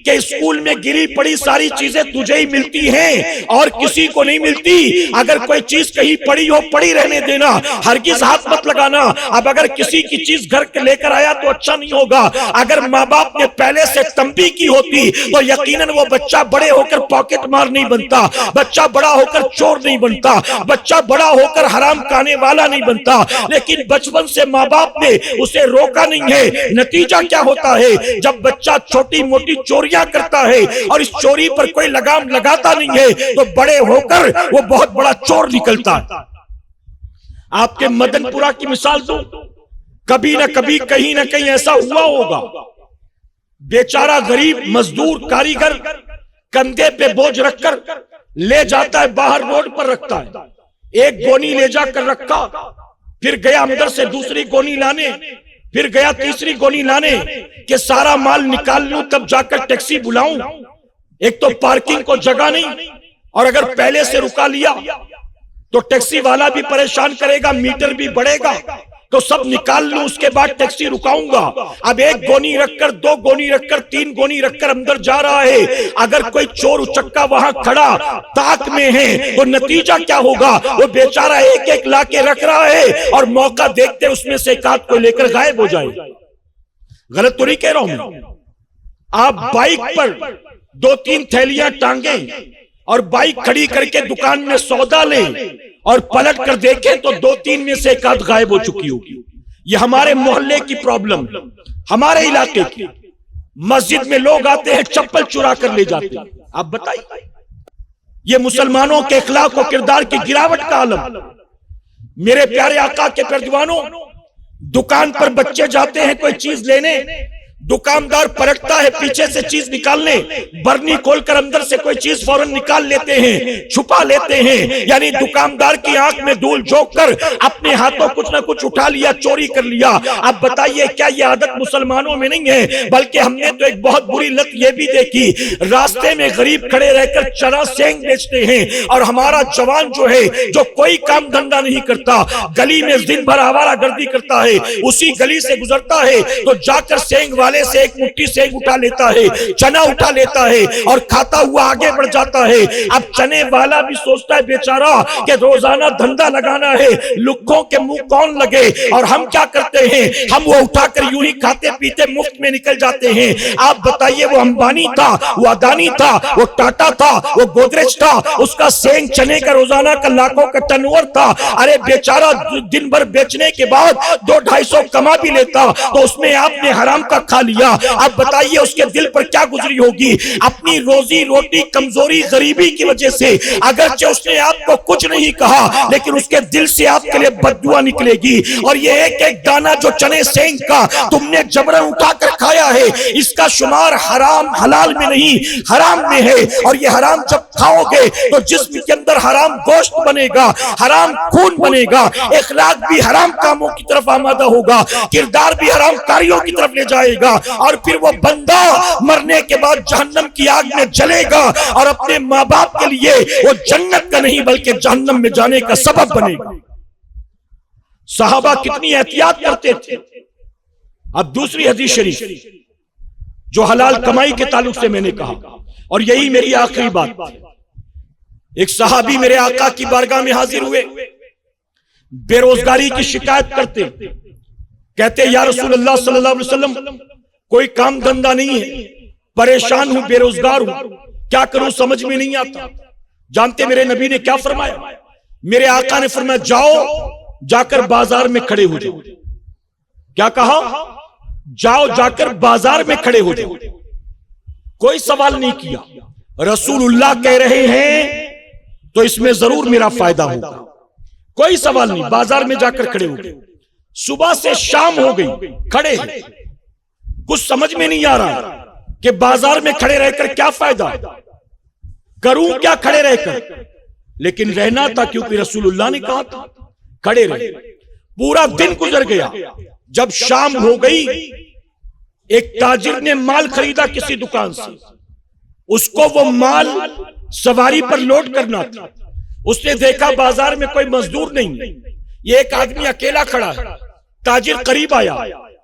کہ اسکول میں گری پڑی ساری چیزیں تجھے ہی ملتی ہیں اور کسی کو نہیں ملتی، اگر کوئی چیز کہیں پڑی ہو پڑی رہنے دینا، ہرگز ہاتھ مت لگانا۔ اب اگر کسی کی چیز گھر کے لے کر آیا تو اچھا نہیں ہوگا۔ اگر ماں باپ نے پہلے سے تنبیہ کی ہوتی تو یقیناً وہ بچہ بڑے ہو کر پاکٹ مار نہیں بنتا، بچہ بڑا ہو کر چور نہیں بنتا، بچہ بڑا ہو کر حرام کھانے والا نہیں بنتا۔ لیکن بچپن سے ماں باپ نے اسے روکا نہیں ہے، نتیجہ کیا ہوتا ہے؟ جب بچہ چھوٹی موٹی چوریاں کرتا ہے اور اس چوری پر کوئی لگام لگاتا نہیں ہے تو بڑے ہو کر وہ بہت بڑا چور نکلتا ہے۔ آپ کے مدن پورہ کی مثال دو، کبھی نہ کبھی کہیں نہ کہیں ایسا ہوا ہوگا، بیچارہ غریب مزدور کاریگر کندھے پہ بوجھ رکھ کر لے جاتا ہے، باہر روڈ پر رکھتا ہے، ایک گونی لے جا کر رکھا، پھر گیا اندر سے دوسری گونی لانے، پھر گیا تیسری گونی لانے کہ سارا مال نکال لوں تب جا کر ٹیکسی بلاؤں۔ ایک تو پارکنگ کو جگہ نہیں، اور اگر پہلے سے رکا لیا تو ٹیکسی والا بھی پریشان کرے گا، میٹر بھی بڑھے گا، تو سب نکال لوں اس کے بعد ٹیکسی رکاؤں گا۔ اب ایک گونی رکھ کر، دو گونی رکھ کر، تین گونی رکھ کر اندر جا رہا ہے۔ اگر کوئی چور اچکا وہاں کھڑا تاک میں ہے تو نتیجہ کیا ہوگا؟ وہ بیچارہ ایک ایک لا کے رکھ رہا ہے اور موقع دیکھتے اس میں سے ایک آدھ کو لے کر غائب ہو جائے۔ غلط تو نہیں کہہ رہا ہوں میں؟ آپ بائک پر دو تین تھیلیاں ٹانگیں اور بائک کھڑی کر کے دکان میں سودا لیں اور پلٹ کر دیکھیں تو دو تین میں سے ایک آدھ غائب ہو چکی ہوگی۔ یہ ہمارے محلے کی پرابلم، ہمارے علاقے کی۔ مسجد میں لوگ آتے ہیں چپل چرا کر لے جاتے ہیں۔ آپ بتائیے، یہ مسلمانوں کے اخلاق و کردار کی گراوٹ کا عالم۔ میرے پیارے آقا کے پردوانوں، دکان پر بچے جاتے ہیں کوئی چیز لینے، دکاندار پلٹتا ہے پیچھے سے چیز نکالنے، برنی کھول کر اندر سے کوئی چیز فوراً نکال لیتے ہیں، چھپا لیتے ہیں، یعنی دکاندار کی آنکھ میں دھول جھونک کر اپنے ہاتھوں کچھ نہ کچھ اٹھا لیا، چوری کر لیا۔ اب بتائیے کیا یہ عادت مسلمانوں میں نہیں ہے؟ بلکہ ہم نے تو ایک بہت بری لت یہ بھی دیکھی، راستے میں غریب کھڑے رہ کر چنا سینگ بیچتے ہیں، اور ہمارا جوان جو ہے جو کوئی کام دھندا نہیں کرتا، گلی میں دن بھر آوارہ گردی کرتا ہے، اسی گلی سے گزرتا ہے تو جا کر سینگ والے سے ایک مٹھی سینگ اٹھا لیتا ہے، چنا اٹھا لیتا ہے اور کھاتا ہوا آگے بڑھ جاتا ہے۔ اب چنے والا بھی سوچتا ہے بیچارہ کہ روزانہ دھندا لگانا ہے، لکھوں کے منہ کون لگے، اور ہم کیا کرتے ہیں؟ ہم وہ اٹھا کر یوں ہی کھاتے پیتے مفت میں نکل جاتے ہیں۔ آپ بتائیے، وہ امبانی تھا، وہ اڈانی تھا، وہ ٹاٹا تھا، وہ گودریج تھا، اس کا سینگ چنے کا روزانہ کا لاکھوں کا ٹرن اوور تھا۔ ارے بیچارہ دن بھر بیچنے کے بعد 200-250 کما بھی لیتا تو اس میں آپ نے حرام کا کھا لیا۔ اب بتائیے اس کے دل پر کیا گزری ہوگی؟ اپنی روزی روٹی کمزوری غریبی کی وجہ سے اگرچہ اس نے آپ کو کچھ نہیں کہا لیکن اس کے دل سے آپ کے لیے بددعا نکلے گی۔ اور یہ ایک ایک دانہ جو چنے سینگ کا تم نے جبرن اٹھا کر کھایا ہے، اس کا شمار حرام حلال میں نہیں حرام میں ہے۔ اور یہ حرام جب کھاؤ گے تو جسم کے اندر حرام گوشت بنے گا، حرام خون بنے گا، اخلاق بھی حرام کاموں کی طرف آمادہ ہوگا، کردار بھی حرام کاریوں کی طرف لے جائے گا، اور پھر وہ بندہ مرنے کے بعد جہنم کی آگ میں جلے گا اور اپنے ماں باپ کے لیے وہ جنت کا نہیں بلکہ جہنم میں جانے کا سبب بنے گا۔ صحابہ کتنی احتیاط کرتے تھے۔ اب دوسری حدیث شریف جو حلال کمائی کے تعلق سے میں نے کہا، اور یہی میری آخری بات، ایک صحابی میرے آقا کی بارگاہ میں حاضر ہوئے، بے روزگاری کی شکایت کرتے، کہتے یا رسول اللہ صلی اللہ علیہ وسلم کوئی کام دھندا نہیں ہے، پریشان ہوں، بے روزگار ہوں، کیا کروں سمجھ میں نہیں آتا۔ جانتے میرے نبی نے کیا فرمایا؟ میرے آقا نے فرمایا جاؤ، جا کر بازار میں کھڑے ہو جاؤ۔ کیا کہا؟ جاؤ، جا کر بازار میں کھڑے ہو جاؤ۔ کوئی سوال نہیں کیا، رسول اللہ کہہ رہے ہیں تو اس میں ضرور میرا فائدہ ہوگا۔ کوئی سوال نہیں، بازار میں جا کر کھڑے ہو گئے۔ صبح سے شام ہو گئی، کھڑے ہیں، کچھ سمجھ میں نہیں آ رہا کہ بازار میں کھڑے رہ کر کیا فائدہ، کروں کیا کھڑے رہ کر، لیکن رہنا تھا کیونکہ رسول اللہ نے کہا تھا کھڑے رہے۔ پورا دن گزر گیا، جب شام ہو گئی ایک تاجر نے مال خریدا کسی دکان سے، اس کو وہ مال سواری پر لوڈ کرنا تھا۔ اس نے دیکھا بازار میں کوئی مزدور نہیں، یہ ایک آدمی اکیلا کھڑا ہے۔ تاجر قریب آیا،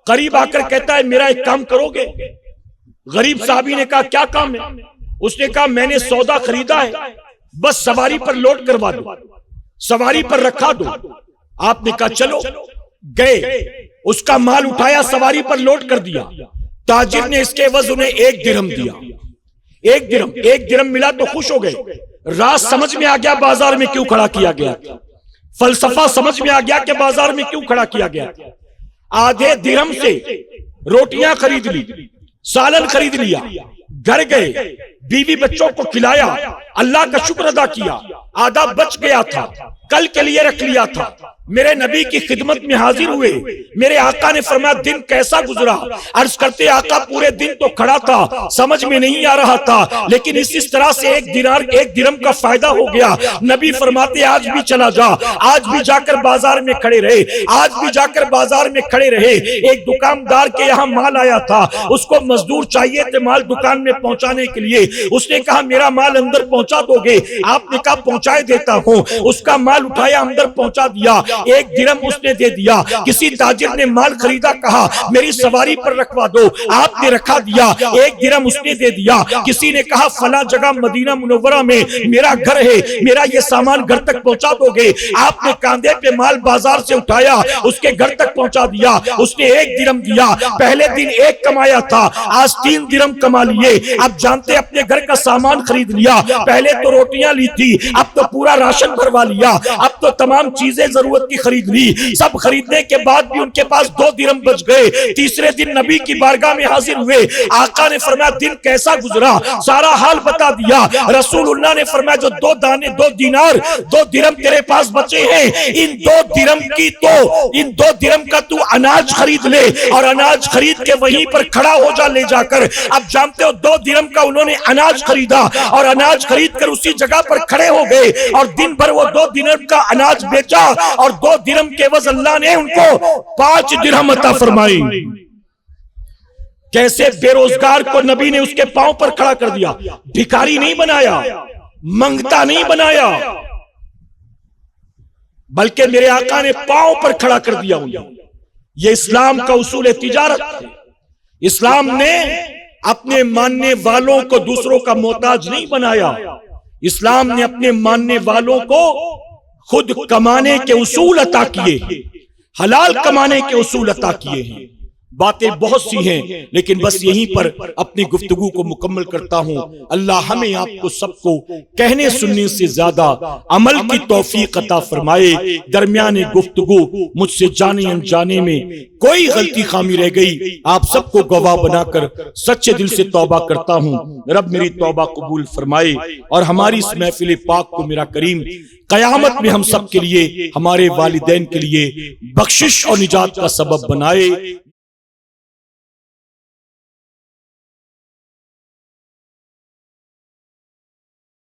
قریب آ کر کہتا ہے میرا ایک کام کرو گے؟ غریب صحابی نے کہا کیا کام ہے؟ اس نے کہا میں نے سودا خریدا ہے، بس سواری پر لوڈ کروا دو، سواری پر رکھا دو۔ آپ نے کہا چلو، گئے، اس کا مال اٹھایا، سواری پر لوڈ کر دیا۔ تاجر نے اس کے عوض انہیں 1 درہم دیا۔ 1 درہم ملا تو خوش ہو گئے۔ راز سمجھ میں آ گیا بازار میں کیوں کھڑا کیا گیا، فلسفہ سمجھ میں آ گیا کہ بازار میں کیوں کھڑا کیا گیا۔ آدھے درہم سے روٹیاں خرید لی، سالن خرید لیا، گھر گئے، بیوی بچوں کو کھلایا، اللہ کا شکر ادا کیا، آدھا بچ گیا تھا، کل کے لیے رکھ لیا تھا، میرے نبی کی خدمت میں حاضر ہوئے، میرے آقا نے فرمایا دن کیسا گزرا؟ عرض کرتے آقا پورے دن تو کھڑا تھا، سمجھ میں نہیں آ رہا تھا، لیکن اس طرح سے ایک درہم کا فائدہ ہو گیا۔ نبی فرماتے آج بھی چلا جا، آج بھی جا کر بازار میں کھڑے رہے، آج بھی جا کر بازار میں کھڑے رہے۔ ایک دکاندار کے یہاں مال آیا تھا، اس کو مزدور چاہیے تھے مال دکان میں پہنچانے کے لیے، اس نے کہا میرا مال اندر پہنچا دو گے؟ آپ نے کہا پہنچائے دیتا ہوں۔ اس کا مال اٹھایا اندر پہنچا دیا، ایک درہم اس نے دے دیا۔ کسی تاجر نے مال خریدا، کہا میری سواری پر رکھوا دو، آپ نے رکھا دیا، ایک درہم اس نے دے دیا۔ کسی نے کہا فلاں جگہ مدینہ منورہ میں میرا گھر ہے، میرا یہ سامان گھر تک پہنچا دو گے؟ آپ نے کاندھے پہ مال بازار سے اٹھایا، اس کے گھر تک پہنچا دیا، اس نے ایک درہم دیا۔ پہلے دن ایک کمایا تھا، آج 3 درہم کما لیے۔ اب جانتے اپنے گھر کا سامان خرید لیا، پہلے تو روٹیاں لی تھی، اب تو پورا راشن بھروا لیا، اب تو تمام چیزیں ضرورت کی خرید لی۔ سب خریدنے کے بعد بھی ان کے پاس 2 درہم بچ گئے۔ تیسرے دن نبی کی بارگاہ میں حاضر ہوئے، آقا نے فرمایا دن کیسا گزرا؟ سارا حال بتا دیا۔ رسول اللہ نے فرمایا جو 2 دانے 2 دینار 2 درہم تیرے پاس بچے ہیں، ان 2 درہم کا تو اناج خرید لے، اور اناج خرید کے وہیں پر کھڑا ہو جا لے جا کر۔ اب جانتے ہو 2 درہم کا انہوں نے اناج خریدا، اور اناج خرید کر اسی جگہ پر کھڑے ہو گئے، اور دن بھر وہ 2 درہم کا اناج بیچا، اور 2 درہم کے عوض اللہ نے ان کو 5 درہم عطا فرمائی۔ کیسے بے روزگار کو نبی نے اس کے پاؤں پر کھڑا کر دیا، بھکاری نہیں بنایا، منگتا نہیں بنایا، بلکہ میرے آقا نے پاؤں پر کھڑا کر دیا انہیں۔ یہ اسلام کا اصول تجارت ہے۔ اسلام نے اپنے ماننے والوں کو دوسروں کا محتاج نہیں بنایا، اسلام نے اپنے ماننے والوں کو خود کمانے کے اصول عطا کیے ہیں، حلال کمانے کے اصول عطا کیے ہیں۔ باتیں بہت سی ہیں، لیکن بس یہیں پر اپنی گفتگو کو مکمل کرتا ہوں۔ اللہ ہمیں آپ کو سب کو کہنے سننے سے زیادہ عمل کی توفیق عطا فرمائے۔ درمیان گفتگو مجھ سے جانے انجانے میں کوئی غلطی خامی رہ گئی، آپ سب کو گواہ بنا کر سچے دل سے توبہ کرتا ہوں۔ رب میری توبہ قبول فرمائے، اور ہماری اس محفل پاک کو میرا کریم قیامت میں ہم سب کے لیے، ہمارے والدین کے لیے بخشش اور نجات کا سبب بنائے۔